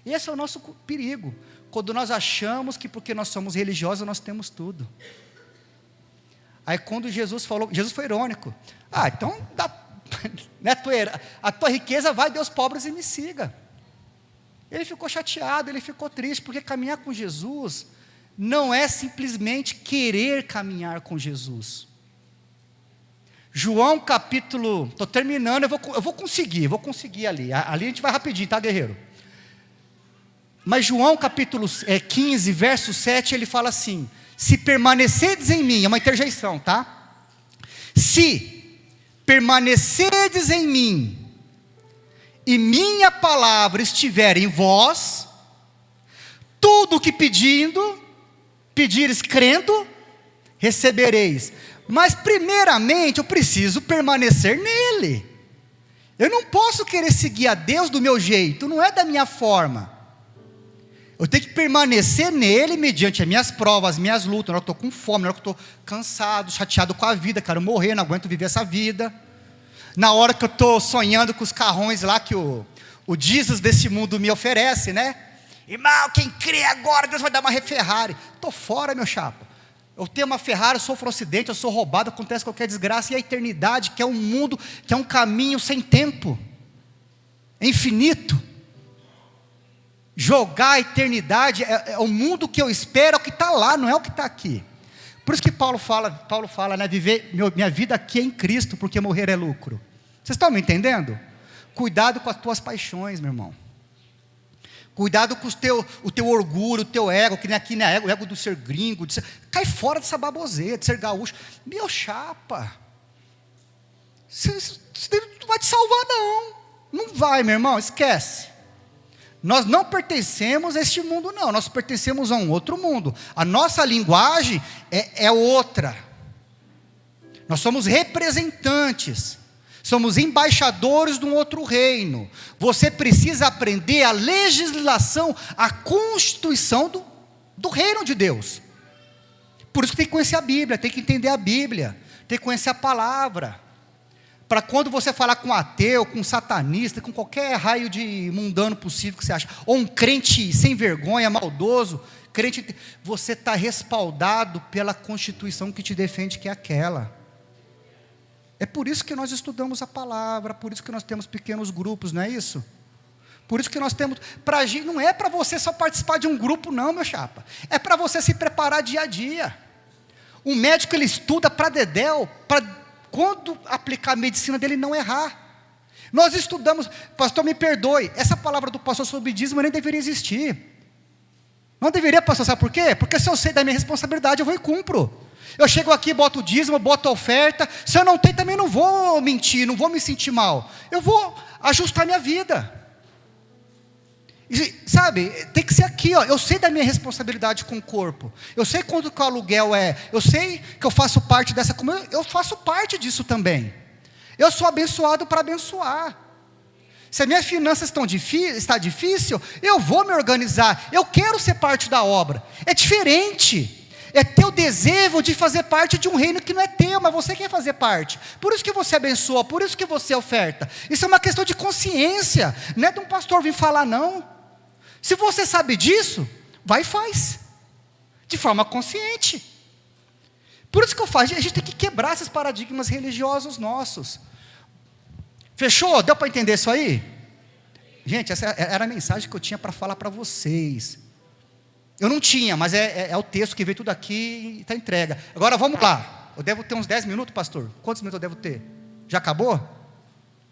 Esse é o nosso perigo. Quando nós achamos que porque nós somos religiosos nós temos tudo. Aí quando Jesus falou, Jesus foi irônico. Então a tua riqueza vai, dê aos pobres e me siga. Ele ficou chateado, ele ficou triste, porque caminhar com Jesus não é simplesmente querer caminhar com Jesus. João capítulo, estou terminando, eu vou conseguir ali a gente vai rapidinho, tá, guerreiro? Mas João capítulo 15, verso 7, ele fala assim: se permanecerdes em mim, é uma interjeição, tá? Se permanecerdes em mim, e minha palavra estiver em vós, tudo o que pedires crendo, recebereis. Mas primeiramente eu preciso permanecer nele. Eu não posso querer seguir a Deus do meu jeito, não é da minha forma. Eu tenho que permanecer nele mediante as minhas provas, as minhas lutas. Na hora que eu estou com fome, na hora que eu estou cansado, chateado com a vida, quero morrer, não aguento viver essa vida. Na hora que eu estou sonhando com os carrões lá que o Jesus desse mundo me oferece, né? Irmão, quem crê agora, Deus vai dar uma Ferrari. Estou fora, meu chapa. Eu tenho uma Ferrari, eu sofro um acidente, eu sou roubado, acontece qualquer desgraça. E a eternidade, que é um mundo, que é um caminho sem tempo, é infinito. jogar a eternidade, é o mundo que eu espero, é o que está lá, não é o que está aqui. Por isso que Paulo fala, né, viver minha vida aqui é em Cristo, porque morrer é lucro. Vocês estão me entendendo? Cuidado com as tuas paixões, meu irmão. Cuidado com o teu orgulho, o teu ego, que nem aqui, né, o ego do ser gringo, cai fora dessa baboseira, de ser gaúcho. Meu chapa, isso não vai te salvar não. Não vai, meu irmão, esquece. Nós não pertencemos a este mundo não, nós pertencemos a um outro mundo. A nossa linguagem é outra. Nós somos representantes, somos embaixadores de um outro reino. Você precisa aprender a legislação, a constituição do reino de Deus. Por isso que tem que conhecer a Bíblia, tem que entender a Bíblia, tem que conhecer a palavra. Para quando você falar com um ateu, com um satanista, com qualquer raio de mundano possível que você acha, ou um crente sem vergonha, maldoso, crente, você está respaldado pela Constituição que te defende, que é aquela. É por isso que nós estudamos a palavra, por isso que nós temos pequenos grupos, não é isso? Por isso que nós temos, não é para você só participar de um grupo não, meu chapa, é para você se preparar dia a dia. Um médico, ele estuda para dedéu, para quando aplicar a medicina dele não errar. Nós estudamos, pastor me perdoe, essa palavra do pastor sobre dízimo nem deveria existir. Não deveria, pastor, sabe por quê? Porque se eu sei da minha responsabilidade, eu vou e cumpro. Eu chego aqui, boto o dízimo, boto a oferta, se eu não tenho também não vou mentir, não vou me sentir mal, eu vou ajustar minha vida. E, sabe, tem que ser aqui, ó. Eu sei da minha responsabilidade com o corpo, eu sei quanto que o aluguel é, eu sei que eu faço parte dessa comunidade, eu faço parte disso também. Eu sou abençoado para abençoar. Se a minha finança está difícil, eu vou me organizar, eu quero ser parte da obra. É diferente, é ter o desejo de fazer parte de um reino que não é teu, mas você quer fazer parte. Por isso que você abençoa, por isso que você oferta. Isso é uma questão de consciência, não é de um pastor vir falar não. Se você sabe disso, vai e faz, de forma consciente. Por isso que eu faço, a gente tem que quebrar esses paradigmas religiosos nossos. Fechou? Deu para entender isso aí? Gente, essa era a mensagem que eu tinha para falar para vocês. Eu não tinha, mas é o texto que veio tudo aqui e está entregue. Agora vamos lá, eu devo ter uns 10 minutos, pastor? Quantos minutos eu devo ter? Já acabou?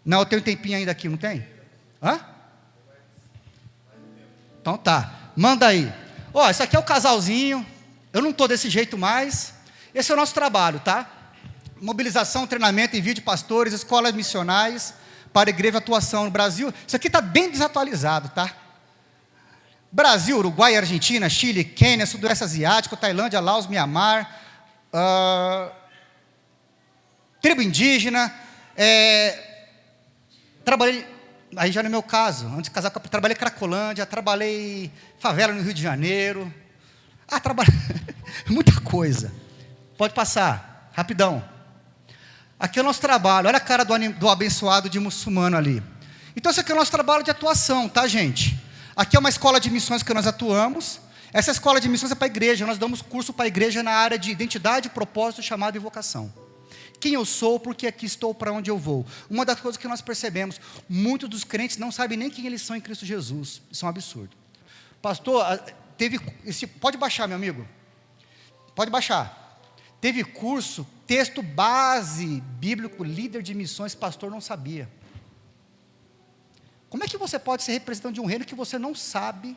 Não, eu tenho um tempinho ainda aqui, não tem? Hã? Então tá, manda aí. Ó, isso aqui é o casalzinho, eu não estou desse jeito mais. Esse é o nosso trabalho, tá? Mobilização, treinamento, envio de pastores, escolas missionais para a igreja atuação no Brasil. Isso aqui está bem desatualizado, tá? Brasil, Uruguai, Argentina, Chile, Quênia, Sudoeste Asiático, Tailândia, Laos, Mianmar, tribo indígena, trabalhei, aí já no meu caso, antes de casar, trabalhei em Cracolândia, trabalhei favela no Rio de Janeiro, trabalhei, muita coisa, pode passar, rapidão. Aqui é o nosso trabalho, olha a cara do abençoado de muçulmano ali. Então esse aqui é o nosso trabalho de atuação, tá, gente? Aqui é uma escola de missões que nós atuamos. Essa escola de missões é para a igreja, nós damos curso para a igreja na área de identidade, propósito, chamado e vocação. Quem eu sou, porque aqui estou, para onde eu vou. Uma das coisas que nós percebemos, muitos dos crentes não sabem nem quem eles são em Cristo Jesus. Isso é um absurdo. Pastor, pode baixar, meu amigo. Pode baixar. Teve curso, texto base bíblico, líder de missões, pastor não sabia. Como é que você pode ser representante de um reino que você não sabe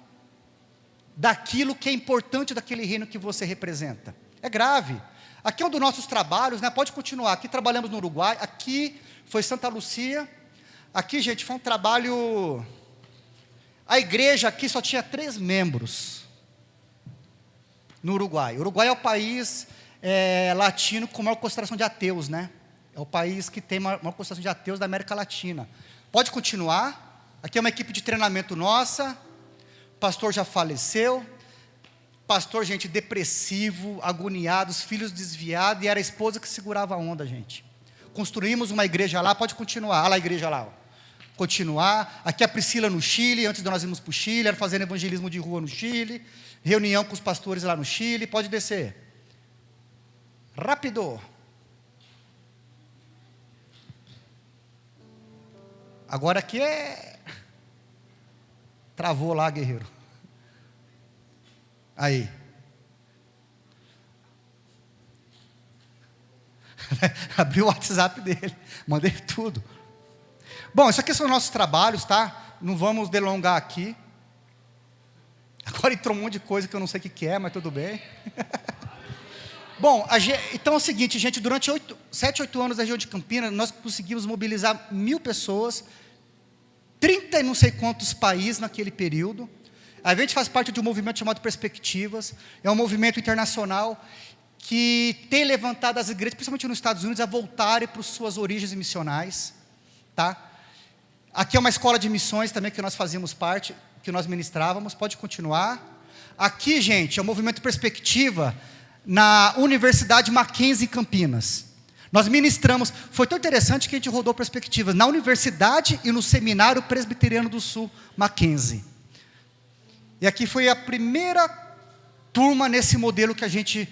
daquilo que é importante daquele reino que você representa? É grave. Aqui é um dos nossos trabalhos, né? Pode continuar. Aqui trabalhamos no Uruguai, aqui foi Santa Lúcia. Aqui, gente, foi um trabalho... A igreja aqui só tinha 3 membros no Uruguai. O Uruguai é o país latino com maior concentração de ateus, né? É o país que tem maior concentração de ateus da América Latina. Pode continuar. Aqui é uma equipe de treinamento nossa. Pastor já faleceu. Pastor, gente, depressivo, agoniado, os filhos desviados, e era a esposa que segurava a onda, gente. Construímos uma igreja lá, pode continuar. Olha lá a igreja lá, ó. Continuar. Aqui é a Priscila no Chile, antes de nós irmos para o Chile, era fazendo evangelismo de rua no Chile, reunião com os pastores lá no Chile, pode descer. Rápido. Agora aqui Travou lá, guerreiro. Aí. Abri o WhatsApp dele. Mandei tudo. Bom, isso aqui são nossos trabalhos, tá? Não vamos delongar aqui. Agora entrou um monte de coisa que eu não sei o que é, mas tudo bem. Bom, então é o seguinte, gente, durante 7, 8 anos da região de Campinas, nós conseguimos mobilizar 1.000 pessoas, 30 e não sei quantos países naquele período. A gente faz parte de um movimento chamado Perspectivas, é um movimento internacional que tem levantado as igrejas, principalmente nos Estados Unidos, a voltarem para suas origens missionais, tá? Aqui é uma escola de missões também que nós fazíamos parte, que nós ministrávamos, pode continuar. Aqui, gente, é o movimento Perspectiva, na Universidade Mackenzie, em Campinas. Nós ministramos, foi tão interessante que a gente rodou Perspectivas, na Universidade e no Seminário Presbiteriano do Sul, Mackenzie. E aqui foi a primeira turma nesse modelo que a gente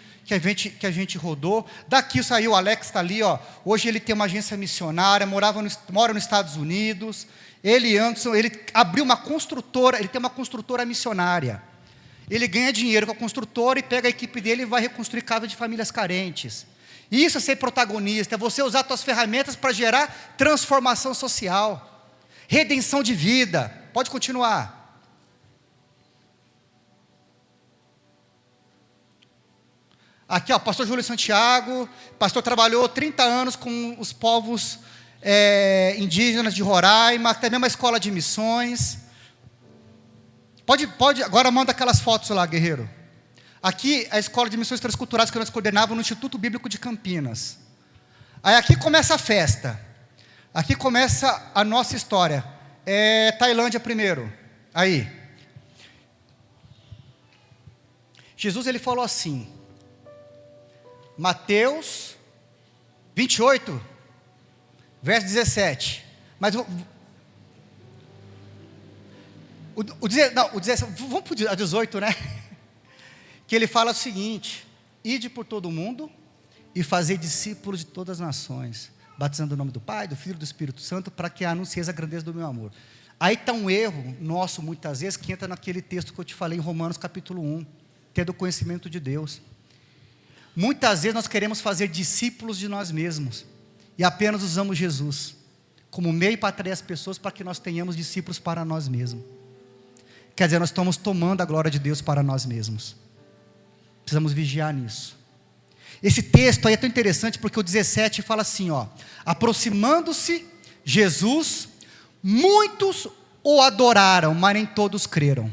rodou. Daqui saiu, o Alex está ali, ó. Hoje ele tem uma agência missionária, mora nos Estados Unidos. Ele abriu uma construtora, ele tem uma construtora missionária. Ele ganha dinheiro com a construtora e pega a equipe dele e vai reconstruir casas de famílias carentes. Isso é ser protagonista, é você usar suas ferramentas para gerar transformação social, redenção de vida. Pode continuar. Aqui, ó, pastor Júlio Santiago, pastor trabalhou 30 anos com os povos indígenas de Roraima, também uma escola de missões. Pode, agora manda aquelas fotos lá, guerreiro. Aqui, a escola de missões transculturais que nós coordenávamos no Instituto Bíblico de Campinas. Aí aqui começa a festa. Aqui começa a nossa história. Tailândia primeiro. Aí. Jesus, ele falou assim, Mateus 28, verso 17. Mas vamos para o 18, né? Que ele fala o seguinte: ide por todo o mundo e fazer discípulos de todas as nações, batizando o nome do Pai, do Filho e do Espírito Santo, para que anuncieis a grandeza do meu amor. Aí está um erro nosso, muitas vezes, que entra naquele texto que eu te falei em Romanos capítulo 1, tendo o conhecimento de Deus. Muitas vezes nós queremos fazer discípulos de nós mesmos, e apenas usamos Jesus como meio para atrair as pessoas, para que nós tenhamos discípulos para nós mesmos. Quer dizer, nós estamos tomando a glória de Deus para nós mesmos. Precisamos vigiar nisso. Esse texto aí é tão interessante, porque o 17 fala assim, ó: aproximando-se Jesus, muitos o adoraram, mas nem todos creram.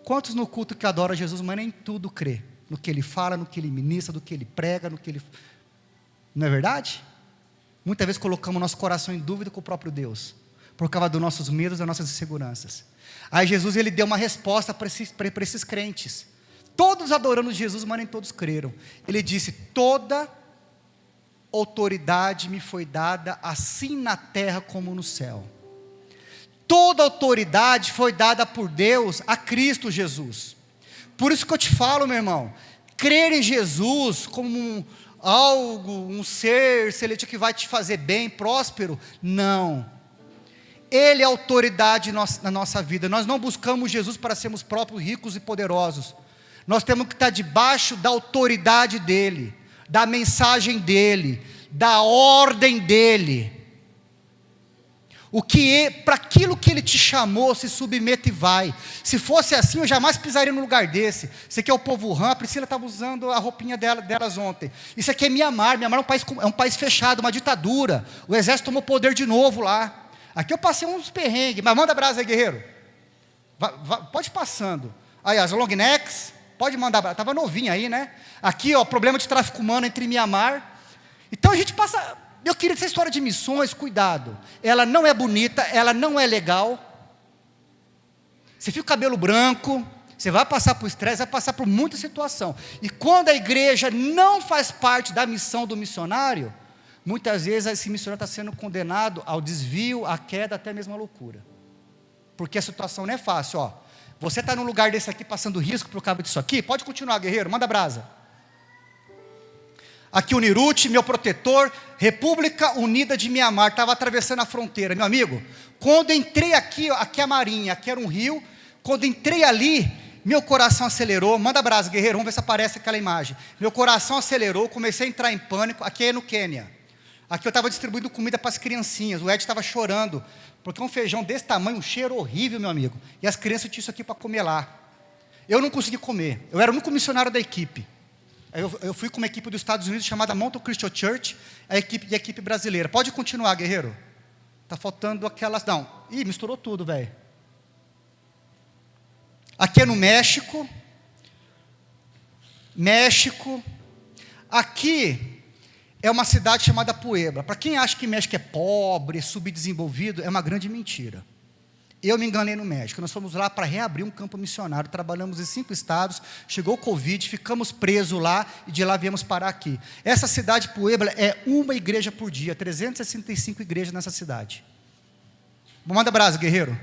Quantos no culto que adoram Jesus, mas nem tudo crê? No que ele fala, no que ele ministra, no que ele prega, no que ele... Não é verdade? Muitas vezes colocamos nosso coração em dúvida com o próprio Deus, por causa dos nossos medos, das nossas inseguranças. Aí Jesus, ele deu uma resposta para esses crentes. Todos adorando Jesus, mas nem todos creram. Ele disse: toda autoridade me foi dada, assim na terra como no céu. Toda autoridade foi dada por Deus a Cristo Jesus. Por isso que eu te falo, meu irmão, crer em Jesus como um ser celestial que vai te fazer bem, próspero, não. Ele é autoridade na nossa vida. Nós não buscamos Jesus para sermos próprios, ricos e poderosos. Nós temos que estar debaixo da autoridade dEle, da mensagem dEle, da ordem dEle. Para aquilo que Ele te chamou, se submeta e vai. Se fosse assim, eu jamais pisaria no lugar desse. Esse aqui é o povo Ram, a Priscila estava usando a roupinha delas ontem. Isso aqui é Mianmar é um país fechado, uma ditadura. O exército tomou poder de novo lá. Aqui eu passei uns perrengues, mas manda brasa aí, guerreiro. Pode ir passando. Aí, as long necks, pode mandar brasa. Estava novinha aí, né? Aqui, ó, problema de tráfico humano entre Mianmar. Então a gente passa... Eu queria essa história de missões, cuidado. Ela não é bonita, ela não é legal. Você fica com o cabelo branco, você vai passar por estresse, vai passar por muita situação. E quando a igreja não faz parte da missão do missionário, muitas vezes esse missionário está sendo condenado ao desvio, à queda, até mesmo à loucura. Porque a situação não é fácil, ó. Você está num lugar desse aqui, passando risco por causa disso aqui, pode continuar, guerreiro, manda brasa. Aqui o Nirute, meu protetor, República Unida de Mianmar, estava atravessando a fronteira. Meu amigo, quando entrei aqui, ó, aqui é a Marinha, aqui era um rio, quando entrei ali, meu coração acelerou. Manda abraço, guerreiro, vamos ver se aparece aquela imagem. Meu coração acelerou, comecei a entrar em pânico. Aqui é no Quênia. Aqui eu estava distribuindo comida para as criancinhas, o Ed estava chorando, porque um feijão desse tamanho, um cheiro horrível, meu amigo. E as crianças tinham isso aqui para comer lá. Eu não consegui comer, eu era o único missionário da equipe. Eu fui com uma equipe dos Estados Unidos chamada Mountain Christian Church, a equipe brasileira. Pode continuar, guerreiro. Está faltando aquelas... Não. Ih, misturou tudo, velho. Aqui é no México. México. Aqui é uma cidade chamada Puebla. Para quem acha que México é pobre, subdesenvolvido, é uma grande mentira. Eu me enganei no México. Nós fomos lá para reabrir um campo missionário, trabalhamos em 5 estados, chegou o Covid, ficamos presos lá e de lá viemos parar aqui. Essa cidade, Puebla, é uma igreja por dia, 365 igrejas nessa cidade. Manda abraço, guerreiro.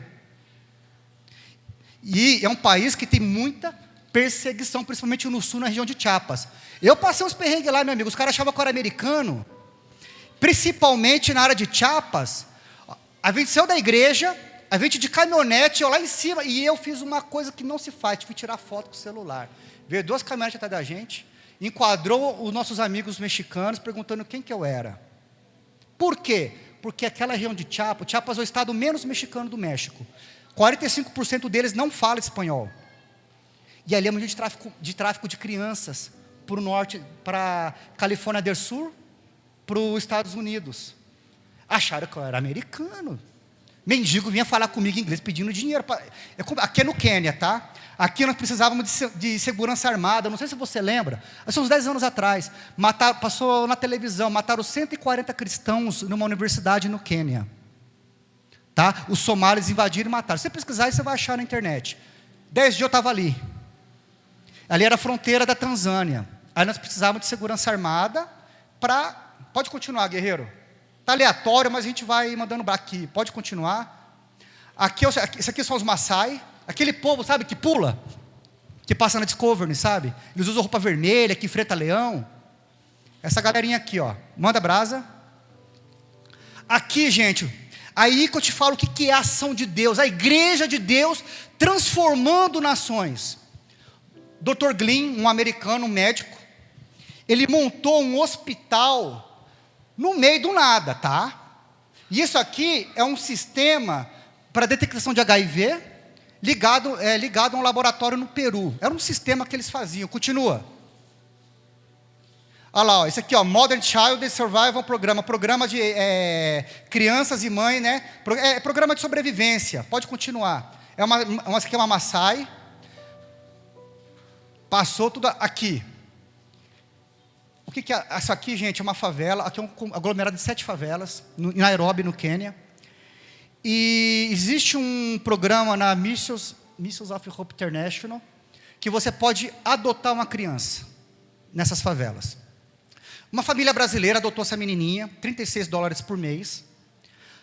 E é um país que tem muita perseguição, principalmente no sul, na região de Chiapas. Eu passei uns perrengues lá, meu amigo, os caras achavam que eu era americano, principalmente na área de Chiapas. A gente saiu da igreja, a gente de caminhonete, eu lá em cima, e eu fiz uma coisa que não se faz, fui tirar foto com o celular. Veio 2 caminhonetes atrás da gente, enquadrou os nossos amigos mexicanos, perguntando quem que eu era. Por quê? Porque aquela região de Chiapas é o estado menos mexicano do México. 45% deles não falam espanhol. E ali é muito de tráfico de crianças, para o norte, para Califórnia do Sul, para os Estados Unidos. Acharam que eu era americano. Mendigo vinha falar comigo em inglês, pedindo dinheiro. Aqui é no Quênia, tá? Aqui nós precisávamos de segurança armada, não sei se você lembra, há uns 10 anos atrás, passou na televisão, mataram 140 cristãos numa universidade no Quênia. Tá? Os somalis invadiram e mataram. Se você pesquisar, você vai achar na internet. 10 dias eu estava ali. Ali era a fronteira da Tanzânia. Aí nós precisávamos de segurança armada para... Pode continuar, guerreiro. Está aleatório, mas a gente vai mandando aqui. Pode continuar. Isso aqui são os Maasai. Aquele povo, sabe, que pula. Que passa na Discovery, sabe? Eles usam roupa vermelha, que enfrenta leão. Essa galerinha aqui, ó. Manda brasa. Aqui, gente... Aí que eu te falo o que é a ação de Deus, a igreja de Deus transformando nações. Dr. Glynn, um americano, um médico, ele montou um hospital no meio do nada, tá? E isso aqui é um sistema para detecção de HIV, ligado a um laboratório no Peru. Era um sistema que eles faziam. Continua. Olha lá, ó, esse aqui, ó, Modern Child Survival programa de crianças e mães, né? Programa de sobrevivência. Pode continuar. Essa aqui é uma Maasai. Passou tudo aqui. O que é? Essa aqui, gente, é uma favela. Aqui é um aglomerado de 7 favelas, em Nairobi, no Quênia. E existe um programa na Missions of Hope International, que você pode adotar uma criança nessas favelas. Uma família brasileira adotou essa menininha, $36 por mês.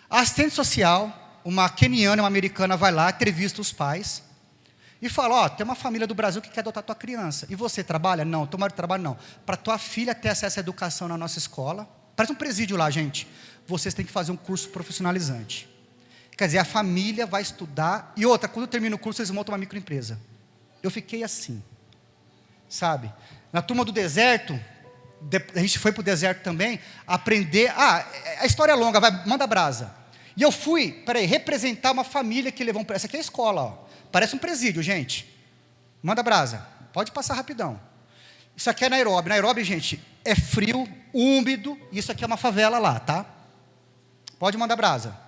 A assistente social, uma queniana e uma americana, vai lá, entrevista os pais e fala, ó, tem uma família do Brasil que quer adotar tua criança. E você trabalha? Não. Teu marido trabalha? Não. Para tua filha ter acesso à educação na nossa escola, parece um presídio lá, gente, vocês têm que fazer um curso profissionalizante. Quer dizer, a família vai estudar. E outra, quando termina o curso, eles montam uma microempresa. Eu fiquei assim, sabe? Na turma do deserto... A gente foi para o deserto também, aprender, a história é longa, manda brasa. E eu fui, representar uma família que levou, essa aqui é a escola, ó. Parece um presídio, gente. Manda brasa, pode passar rapidão. Isso aqui é Nairobi. Nairobi, gente, é frio, úmido, e isso aqui é uma favela lá, tá? Pode mandar brasa.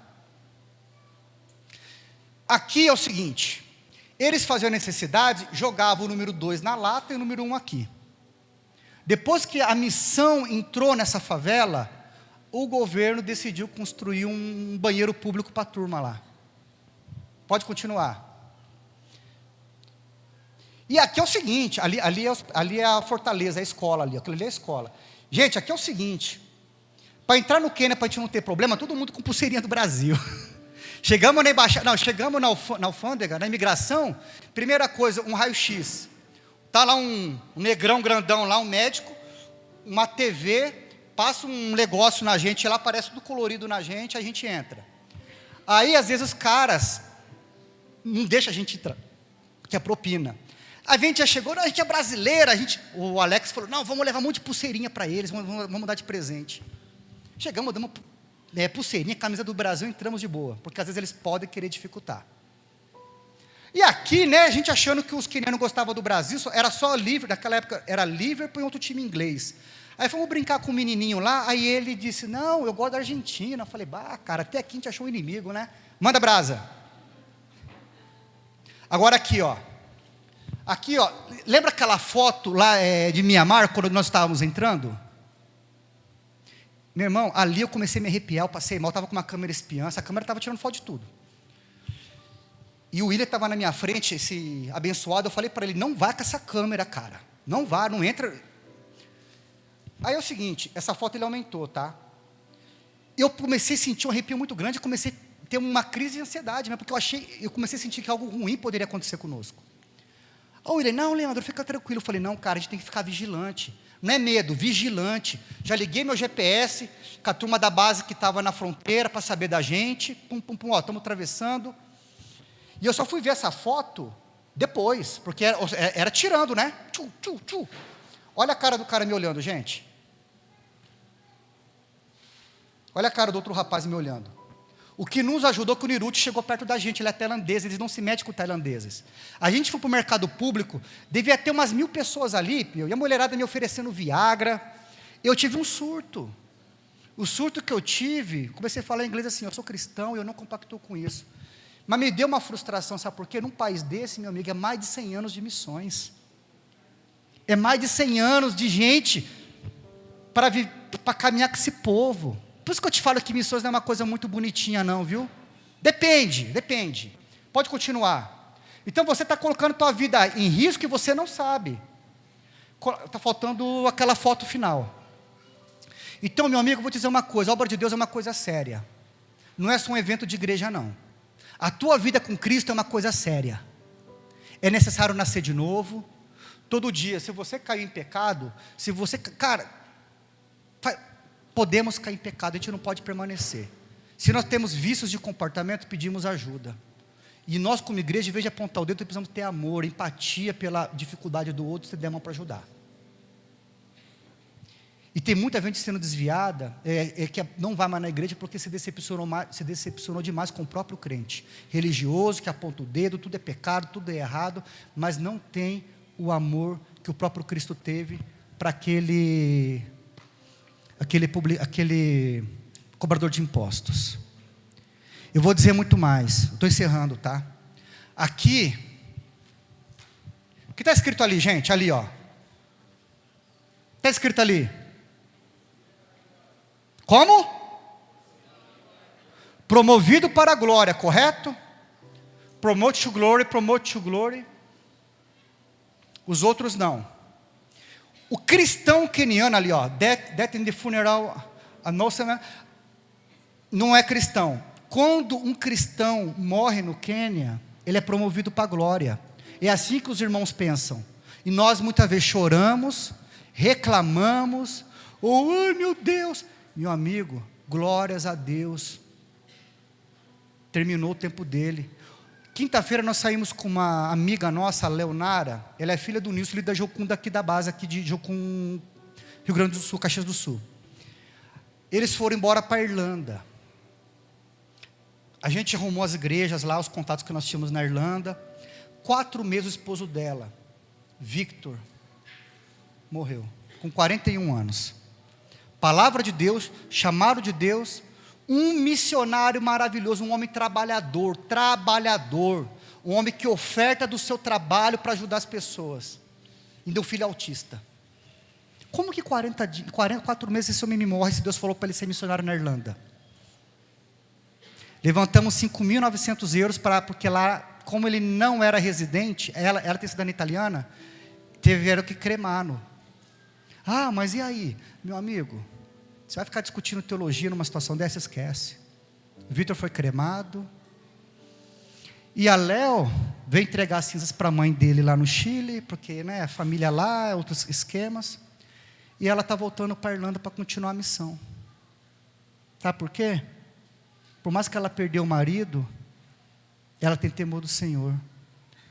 Aqui é o seguinte, eles faziam a necessidade, jogavam o número 2 na lata e o número 1 aqui. Depois que a missão entrou nessa favela, o governo decidiu construir um banheiro público para a turma lá. Pode continuar. E aqui é o seguinte, ali é a fortaleza, a escola ali, aquilo ali é a escola. Gente, aqui é o seguinte, para entrar no Quênia, para a gente não ter problema, todo mundo com pulseirinha do Brasil. Chegamos na embaixada, não, chegamos na alfândega, na imigração, primeira coisa, um raio-x. Está lá um negrão grandão lá, um médico, uma TV, passa um negócio na gente, lá aparece tudo colorido na gente, a gente entra. Aí, às vezes, os caras não deixam a gente entrar, que é propina. A gente já chegou, a gente é brasileira, o Alex falou, não, vamos levar um monte de pulseirinha para eles, vamos dar de presente. Chegamos, damos pulseirinha, camisa do Brasil, entramos de boa, porque às vezes eles podem querer dificultar. E aqui, né, a gente achando que os quenianos gostavam do Brasil, era só Liverpool, naquela época era Liverpool e outro time inglês. Aí fomos brincar com o menininho lá, aí ele disse, não, eu gosto da Argentina. Eu falei, cara, até aqui a gente achou um inimigo, né? Manda brasa. Agora aqui, ó. Aqui, ó, lembra aquela foto lá de Mianmar, quando nós estávamos entrando? Meu irmão, ali eu comecei a me arrepiar, eu passei mal, estava com uma câmera espiã, essa câmera estava tirando foto de tudo. E o William estava na minha frente, esse abençoado, eu falei para ele, não vá com essa câmera, cara. Não vá, não entra. Aí é o seguinte, essa foto ele aumentou, tá? Eu comecei a sentir um arrepio muito grande, comecei a ter uma crise de ansiedade, né? Porque eu comecei a sentir que algo ruim poderia acontecer conosco. Aí ele, não, Leandro, fica tranquilo. Eu falei, não, cara, a gente tem que ficar vigilante. Não é medo, vigilante. Já liguei meu GPS, com a turma da base que estava na fronteira, para saber da gente. Ó, estamos atravessando. E eu só fui ver essa foto depois, porque era tirando, né? Tchu, tchu, tchu. Olha a cara do cara me olhando, gente. Olha a cara do outro rapaz me olhando. O que nos ajudou que o Niruti chegou perto da gente, ele é tailandês, eles não se metem com tailandeses. A gente foi para o mercado público, devia ter umas 1000 pessoas ali, e a mulherada me oferecendo Viagra. Eu tive um surto. O surto que eu tive, comecei a falar em inglês assim, eu sou cristão e eu não compactuo com isso. Mas me deu uma frustração, sabe por quê? Num país desse, meu amigo, é mais de 100 anos de missões. É mais de 100 anos de gente para caminhar com esse povo. Por isso que eu te falo que missões não é uma coisa muito bonitinha não, viu? Depende. Pode continuar. Então você está colocando a tua vida em risco e você não sabe. Está faltando aquela foto final. Então, meu amigo, eu vou te dizer uma coisa, a obra de Deus é uma coisa séria. Não é só um evento de igreja, não. A tua vida com Cristo é uma coisa séria. É necessário nascer de novo. Todo dia, se você cair em pecado, podemos cair em pecado, a gente não pode permanecer. Se nós temos vícios de comportamento, pedimos ajuda. E nós, como igreja, em vez de apontar o dedo, precisamos ter amor, empatia pela dificuldade do outro, se der mão para ajudar. E tem muita gente sendo desviada, que não vai mais na igreja porque se decepcionou demais com o próprio crente. Religioso, que aponta o dedo, tudo é pecado, tudo é errado, mas não tem o amor que o próprio Cristo teve para aquele cobrador de impostos. Eu vou dizer muito mais, estou encerrando, tá? Aqui, o que está escrito ali, gente? Ali, ó. Está escrito ali. Como? Promovido para a glória, correto? Promote to glory. Os outros não. O cristão queniano ali, ó, death in the funeral announcement, não é cristão. Quando um cristão morre no Quênia, ele é promovido para a glória. É assim que os irmãos pensam. E nós muitas vezes choramos, reclamamos, ai meu Deus, meu amigo, glórias a Deus, terminou o tempo dele. Quinta-feira nós saímos com uma amiga nossa, a Leonara, ela é filha do Nilson, líder da Jocum daqui da base, aqui de Jocum, Rio Grande do Sul, Caxias do Sul. Eles foram embora para a Irlanda. A gente arrumou as igrejas lá, os contatos que nós tínhamos na Irlanda. 4 meses o esposo dela, Victor, morreu, com 41 anos. Palavra de Deus, chamado de Deus, um missionário maravilhoso, um homem trabalhador, um homem que oferta do seu trabalho para ajudar as pessoas. Ainda um filho autista. Como que 4 meses esse homem me morre se Deus falou para ele ser missionário na Irlanda? Levantamos 5.900 euros, porque lá, como ele não era residente, ela tem cidadania italiana, tiveram que cremá-lo. Ah, mas e aí? Meu amigo, você vai ficar discutindo teologia numa situação dessa? Esquece. O Vitor foi cremado. E a Léo veio entregar as cinzas para a mãe dele lá no Chile, porque, né, a família lá, outros esquemas. e ela está voltando para a Irlanda para continuar a missão. Sabe por quê? Por mais que ela perdeu o marido, ela tem temor do Senhor.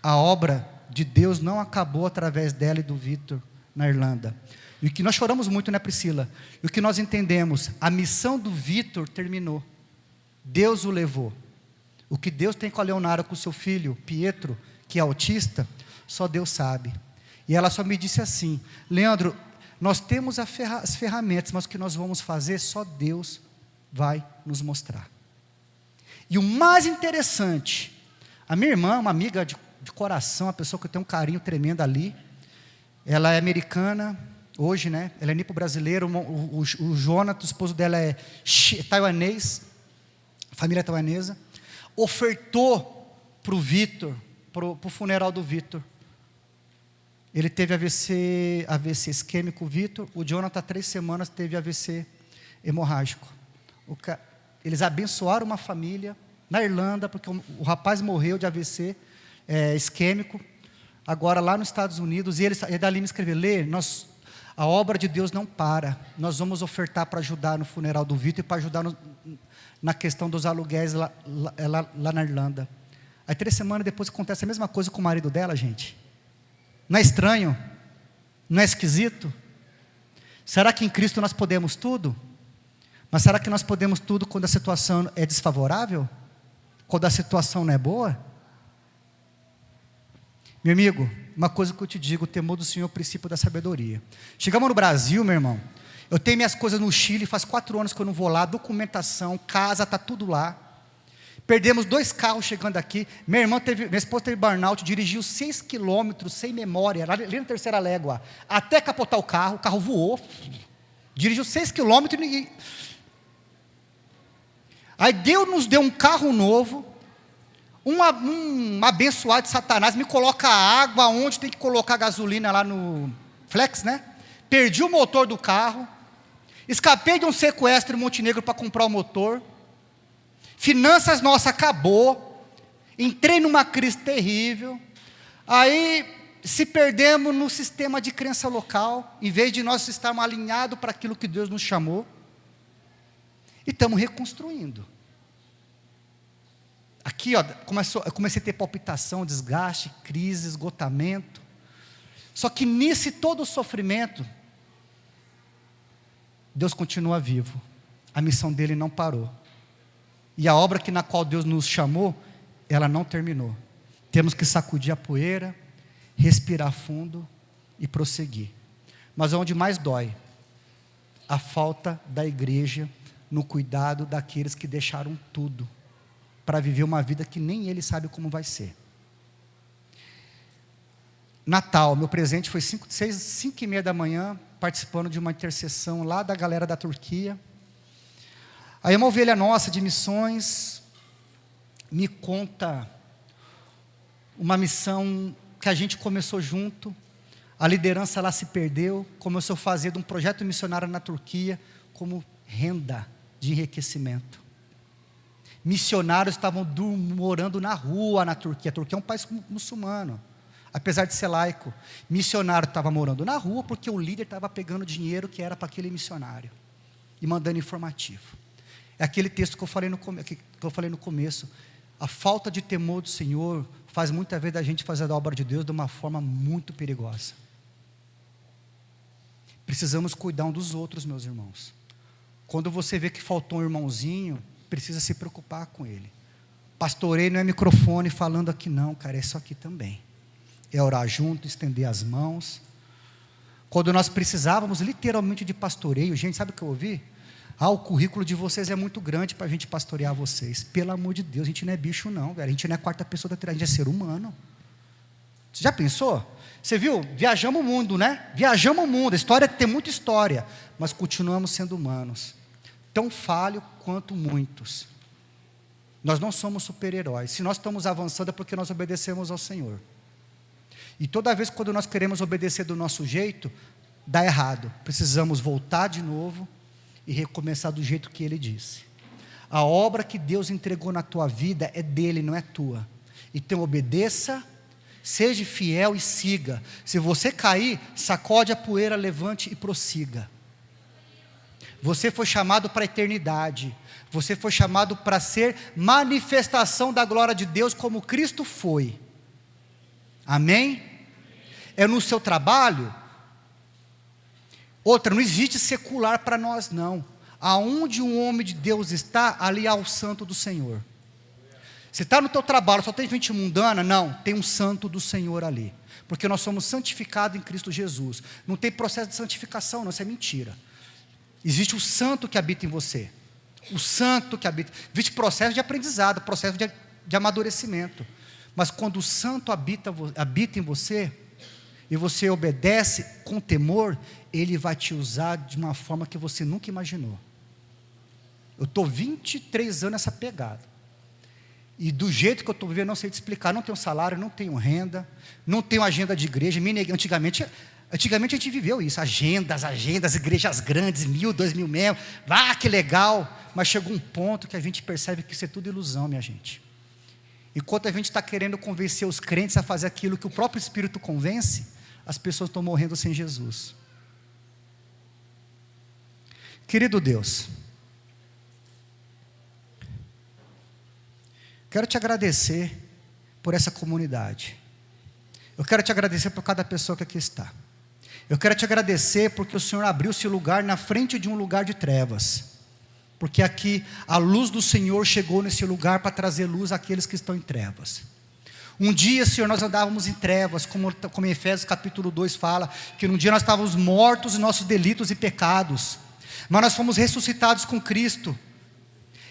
A obra de Deus não acabou através dela e do Vitor na Irlanda. E o que nós choramos muito, né, Priscila? E o que nós entendemos, a missão do Vitor terminou. Deus o levou. O que Deus tem com a Leonara, com o seu filho, Pietro, que é autista, só Deus sabe. E ela só me disse assim: Leandro, nós temos as ferramentas, mas o que nós vamos fazer, só Deus vai nos mostrar. E o mais interessante, a minha irmã, uma amiga de coração, uma pessoa que eu tenho um carinho tremendo ali, ela é americana, hoje, né? Ela é nipo-brasileira, o Jonathan, o esposo dela é taiwanês, família taiwanesa, ofertou para o Vitor, para o funeral do Vitor. Ele teve AVC isquêmico, o Vitor. O Jonathan, 3 semanas, teve AVC hemorrágico. Eles abençoaram uma família na Irlanda, porque o rapaz morreu de AVC isquêmico, agora lá nos Estados Unidos, e dali me escreveu: Lê, a obra de Deus não para, nós vamos ofertar para ajudar no funeral do Vitor e para ajudar na questão dos aluguéis lá na Irlanda. Aí 3 semanas depois acontece a mesma coisa com o marido dela, gente. Não é estranho? Não é esquisito? Será que em Cristo nós podemos tudo? Mas será que nós podemos tudo quando a situação é desfavorável? Quando a situação não é boa? Meu amigo, uma coisa que eu te digo: o temor do Senhor é o princípio da sabedoria. Chegamos no Brasil, meu irmão, eu tenho minhas coisas no Chile, faz 4 anos que eu não vou lá, documentação, casa, está tudo lá. Perdemos 2 carros chegando aqui. Minha esposa teve burnout, dirigiu 6 quilômetros sem memória, ali na terceira légua, até capotar o carro voou, dirigiu 6 quilômetros e... Aí Deus nos deu um carro novo, um abençoado de Satanás me coloca água onde tem que colocar gasolina lá no Flex, né? Perdi o motor do carro, escapei de um sequestro em Montenegro para comprar o motor, finanças nossas acabou, entrei numa crise terrível, aí se perdemos no sistema de crença local, em vez de nós estarmos alinhados para aquilo que Deus nos chamou, e estamos reconstruindo. Aqui, ó, eu comecei a ter palpitação, desgaste, crise, esgotamento. Só que nisso todo o sofrimento, Deus continua vivo. A missão dele não parou. E a obra na qual Deus nos chamou, ela não terminou. Temos que sacudir a poeira, respirar fundo e prosseguir. Mas onde mais dói, a falta da igreja no cuidado daqueles que deixaram tudo para viver uma vida que nem ele sabe como vai ser. Natal, meu presente foi 5h30 da manhã, participando de uma intercessão lá da galera da Turquia. Aí uma ovelha nossa de missões me conta uma missão que a gente começou junto, a liderança lá se perdeu, começou a fazer de um projeto missionário na Turquia como renda de enriquecimento. Missionários estavam morando na rua na Turquia. A Turquia é um país muçulmano, apesar de ser laico. Missionário estava morando na rua porque o líder estava pegando dinheiro que era para aquele missionário e mandando informativo. É aquele texto que eu falei no começo. A falta de temor do Senhor faz muitas vezes a gente fazer a obra de Deus de uma forma muito perigosa. Precisamos cuidar um dos outros, meus irmãos. Quando você vê que faltou um irmãozinho, precisa se preocupar com ele. Pastoreio não é microfone falando aqui não, cara, é isso aqui também. É orar junto, estender as mãos. Quando nós precisávamos literalmente de pastoreio, gente, sabe o que eu ouvi? O currículo de vocês é muito grande para a gente pastorear vocês. Pelo amor de Deus, a gente não é bicho não, velho. A gente não é quarta pessoa da Trindade, a gente é ser humano. Você já pensou? Você viu? Viajamos o mundo, né? Viajamos o mundo, a história tem muita história, mas continuamos sendo humanos. Tão falho quanto muitos. Nós não somos super-heróis. Se nós estamos avançando é porque nós obedecemos ao Senhor. E toda vez quando nós queremos obedecer do nosso jeito, dá errado. Precisamos voltar de novo e recomeçar do jeito que Ele disse. A obra que Deus entregou na tua vida é dele, não é tua. Então obedeça Seja fiel e siga. Se você cair, sacode a poeira, levante e prossiga. Você foi chamado para a eternidade. Você foi chamado para ser manifestação da glória de Deus como Cristo foi. Amém? É no seu trabalho. Outra, não existe secular para nós não. Aonde um homem de Deus está, ali há o santo do Senhor. Você está no teu trabalho, só tem gente mundana? Não, tem um santo do Senhor ali. Porque nós somos santificados em Cristo Jesus. Não tem processo de santificação não, isso é mentira. Existe o santo que habita em você. O santo que habita. Existe processo de aprendizado, processo de amadurecimento. Mas quando o santo habita em você, e você obedece com temor, ele vai te usar de uma forma que você nunca imaginou. Eu estou 23 anos nessa pegada. E do jeito que eu estou vivendo, não sei te explicar, não tenho salário, não tenho renda, não tenho agenda de igreja. Antigamente a gente viveu isso, agendas, igrejas grandes, 1.000, 2.000 membros, que legal. Mas chegou um ponto que a gente percebe que isso é tudo ilusão, minha gente. Enquanto a gente está querendo convencer os crentes a fazer aquilo que o próprio Espírito convence, as pessoas estão morrendo sem Jesus. Querido Deus, quero te agradecer por essa comunidade. Eu quero te agradecer por cada pessoa que aqui está. Eu quero te agradecer porque o Senhor abriu esse lugar na frente de um lugar de trevas. Porque aqui a luz do Senhor chegou nesse lugar para trazer luz àqueles que estão em trevas. Um dia, Senhor, nós andávamos em trevas, como em Efésios capítulo 2 fala, que num dia nós estávamos mortos em nossos delitos e pecados, mas nós fomos ressuscitados com Cristo.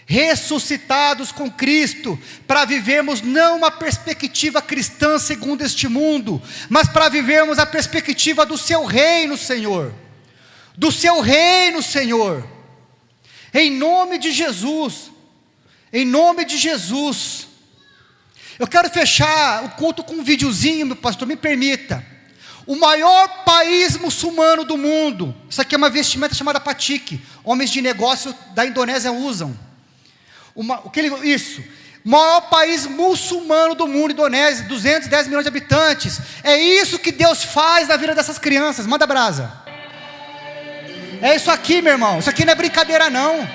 Ressuscitados com Cristo, para vivermos não uma perspectiva cristã segundo este mundo, mas para vivermos a perspectiva do seu reino, Senhor. Do seu reino, Senhor. Em nome de Jesus. Em nome de Jesus. Eu quero fechar o culto com um videozinho, meu pastor, me permita. O maior país muçulmano do mundo. Isso aqui é uma vestimenta chamada batik. Homens de negócio da Indonésia usam. Isso, maior país muçulmano do mundo, Indonésia, 210 milhões de habitantes. É isso que Deus faz na vida dessas crianças. Manda brasa. É isso aqui, meu irmão. Isso aqui não é brincadeira não.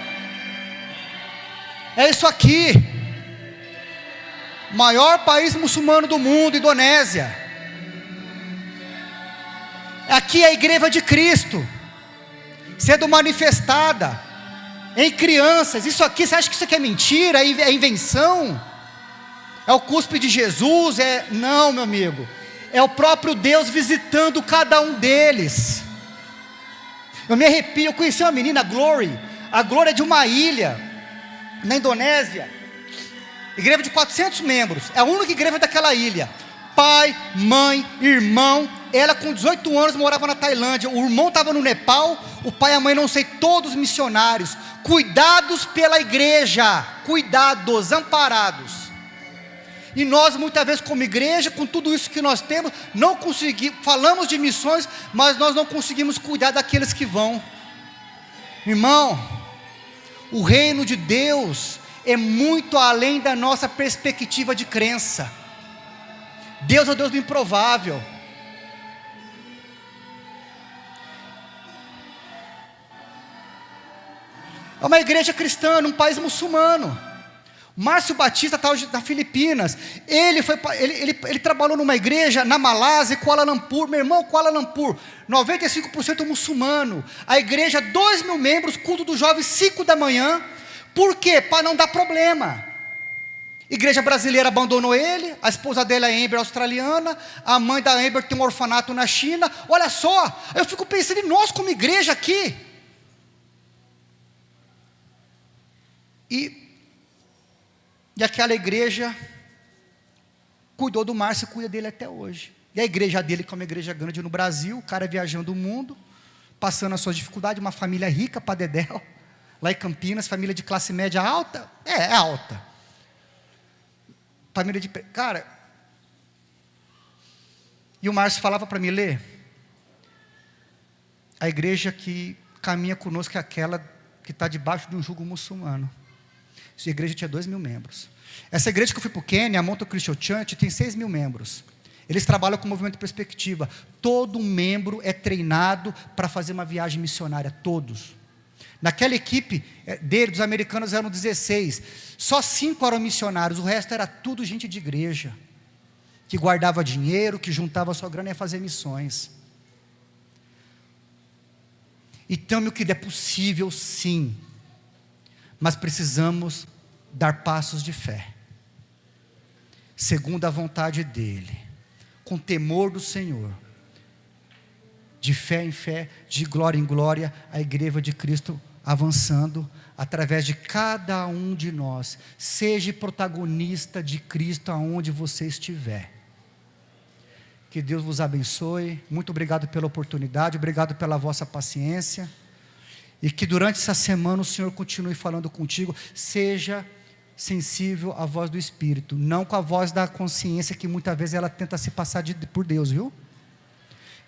É isso aqui. Maior país muçulmano do mundo, Indonésia. Aqui é a igreja de Cristo sendo manifestada em crianças. Isso aqui, você acha que isso aqui é mentira, é invenção? É o cuspe de Jesus? Não, meu amigo, é o próprio Deus visitando cada um deles. Eu me arrepio. Eu conheci uma menina, a Glory é de uma ilha na Indonésia, igreja de 400 membros, é a única igreja daquela ilha, pai, mãe, irmão. Ela com 18 anos morava na Tailândia, o irmão estava no Nepal, o pai e a mãe não sei, todos missionários, cuidados pela igreja, cuidados, amparados. E nós muitas vezes como igreja, com tudo isso que nós temos, não conseguimos, falamos de missões, mas nós não conseguimos cuidar daqueles que vão. Irmão, o reino de Deus é muito além da nossa perspectiva de crença. Deus é o Deus do improvável. É uma igreja cristã num país muçulmano. Márcio Batista está hoje nas Filipinas. Ele trabalhou numa igreja na Malásia, Kuala Lumpur. Meu irmão, Kuala Lumpur, 95% muçulmano. A igreja, 2.000 membros, culto dos jovens, 5 da manhã. Por quê? Para não dar problema. Igreja brasileira abandonou ele. A esposa dele é Amber, australiana. A mãe da Amber tem um orfanato na China. Olha só, eu fico pensando em nós como igreja aqui. E aquela igreja cuidou do Márcio e cuida dele até hoje. E a igreja dele, que é uma igreja grande no Brasil, o cara viajando o mundo, passando as suas dificuldades, uma família rica para dedéu, lá em Campinas, família de classe média alta, é alta. Família de... Cara, e o Márcio falava para mim, Lê, a igreja que caminha conosco é aquela que está debaixo de um jugo muçulmano. Essa igreja tinha 2.000 membros. Essa igreja que eu fui para o Quênia, a Mountain Christian Church, tem 6.000 membros. Eles trabalham com o movimento Perspectiva. Todo membro é treinado para fazer uma viagem missionária, todos. Naquela equipe dele, dos americanos, eram 16. Só 5 eram missionários, o resto era tudo gente de igreja, que guardava dinheiro, que juntava a sua grana e ia fazer missões. Então, meu querido, é possível sim, mas precisamos dar passos de fé, segundo a vontade dEle, com temor do Senhor, de fé em fé, de glória em glória, a igreja de Cristo avançando, através de cada um de nós. Seja protagonista de Cristo aonde você estiver. Que Deus vos abençoe, muito obrigado pela oportunidade, obrigado pela vossa paciência, e que durante essa semana o Senhor continue falando contigo. Seja sensível à voz do Espírito, não com a voz da consciência, que muitas vezes ela tenta se passar por Deus, viu?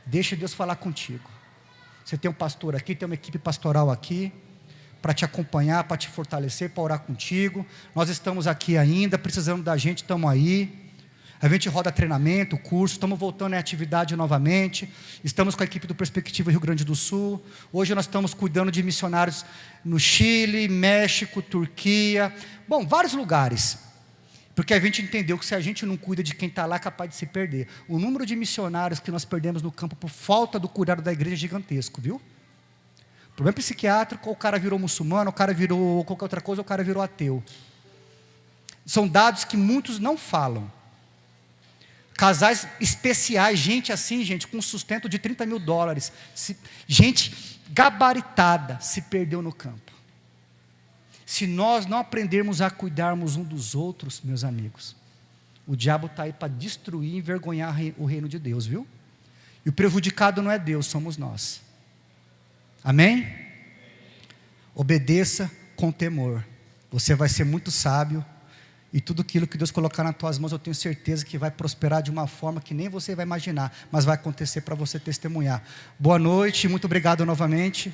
Deixa Deus falar contigo. Você tem um pastor aqui, tem uma equipe pastoral aqui, para te acompanhar, para te fortalecer, para orar contigo. Nós estamos aqui ainda, precisando da gente, estamos aí. A gente roda treinamento, curso, estamos voltando em atividade novamente. Estamos com a equipe do Perspectiva Rio Grande do Sul. Hoje nós estamos cuidando de missionários no Chile, México, Turquia. Bom, vários lugares. Porque a gente entendeu que se a gente não cuida de quem está lá, é capaz de se perder. O número de missionários que nós perdemos no campo por falta do cuidado da igreja é gigantesco, viu? Problema psiquiátrico, ou o cara virou muçulmano, ou o cara virou qualquer outra coisa, ou o cara virou ateu. São dados que muitos não falam. Casais especiais, gente assim, gente, com um sustento de $30 mil. Gente gabaritada se perdeu no campo. Se nós não aprendermos a cuidarmos um dos outros, meus amigos, o diabo está aí para destruir e envergonhar o reino de Deus, viu? E o prejudicado não é Deus, somos nós. Amém? Obedeça com temor. Você vai ser muito sábio. E tudo aquilo que Deus colocar nas tuas mãos, eu tenho certeza que vai prosperar de uma forma que nem você vai imaginar, mas vai acontecer para você testemunhar. Boa noite, muito obrigado novamente.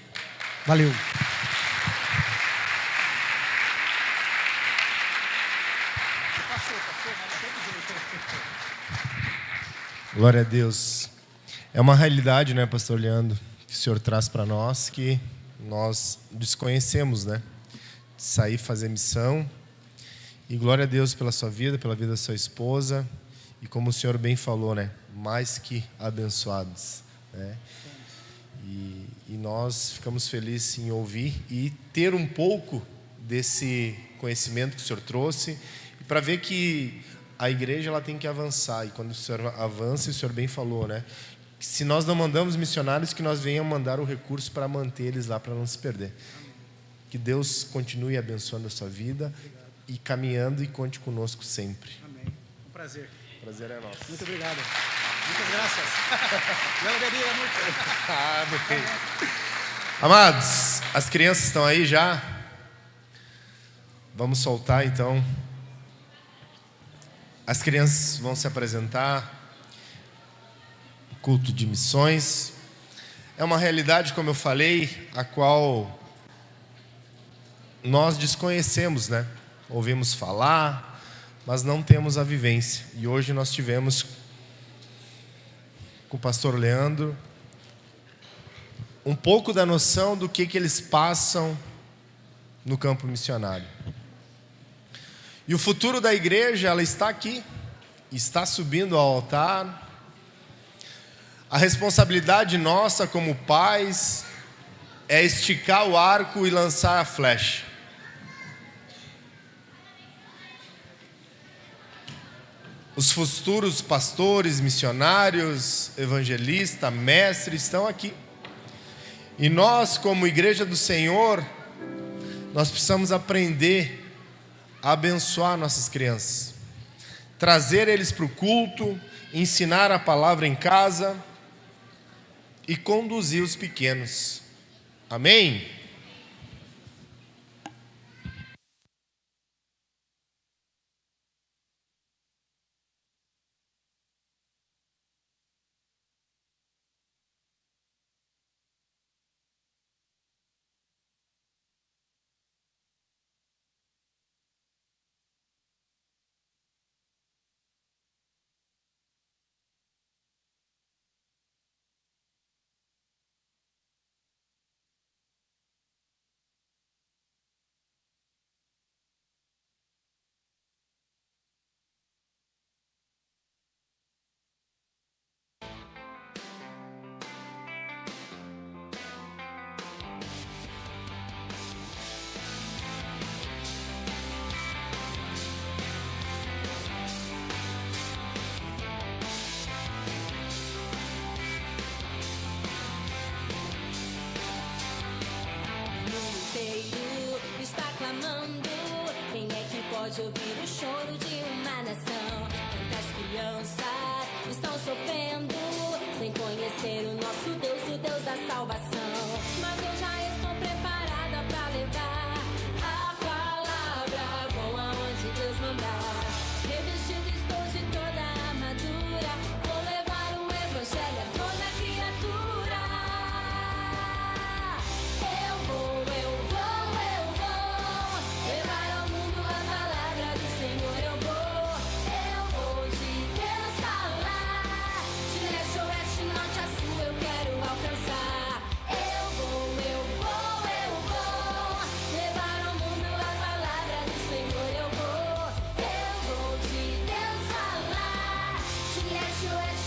Valeu. Glória a Deus. É uma realidade, né, pastor Leandro, que o Senhor traz para nós, que nós desconhecemos, né? Sair fazer missão. E glória a Deus pela sua vida, pela vida da sua esposa. E como o Senhor bem falou, né? Mais que abençoados, né? E nós ficamos felizes em ouvir e ter um pouco desse conhecimento que o Senhor trouxe. E para ver que a igreja ela tem que avançar. E quando o Senhor avança, o Senhor bem falou, né? Se nós não mandamos missionários, que nós venhamos mandar o recurso para manter eles lá, para não se perder. Que Deus continue abençoando a sua vida e caminhando, e conte conosco sempre. Amém. Um prazer. O prazer é nosso. Muito obrigado. Muitas graças. Não deveria muito. Amados, as crianças estão aí já? Vamos soltar então. As crianças vão se apresentar. Culto de missões. É uma realidade, como eu falei, a qual nós desconhecemos, né? Ouvimos falar, mas não temos a vivência. E hoje nós tivemos com o pastor Leandro um pouco da noção do que eles passam no campo missionário. E o futuro da igreja, ela está aqui, está subindo ao altar. A responsabilidade nossa como pais é esticar o arco e lançar a flecha. Os futuros pastores, missionários, evangelistas, mestres estão aqui. E nós, como igreja do Senhor, nós precisamos aprender a abençoar nossas crianças, trazer eles para o culto, ensinar a palavra em casa e conduzir os pequenos. Amém? pode ouvir o choro de uma nação. Quantas crianças estão sofrendo sem conhecer o nosso Deus, o Deus da salvação. Mas eu já estou preparada para levar a palavra, vou aonde Deus mandar. Revestido estou de toda a armadura, vou levar o evangelho a toda criatura. Eu vou levar ao mundo a palavra do Senhor. Eu vou de Deus falar, de leste a oeste, norte a sul eu quero alcançar. Eu vou levar ao mundo a palavra do Senhor. Eu vou de Deus falar, de leste a oeste,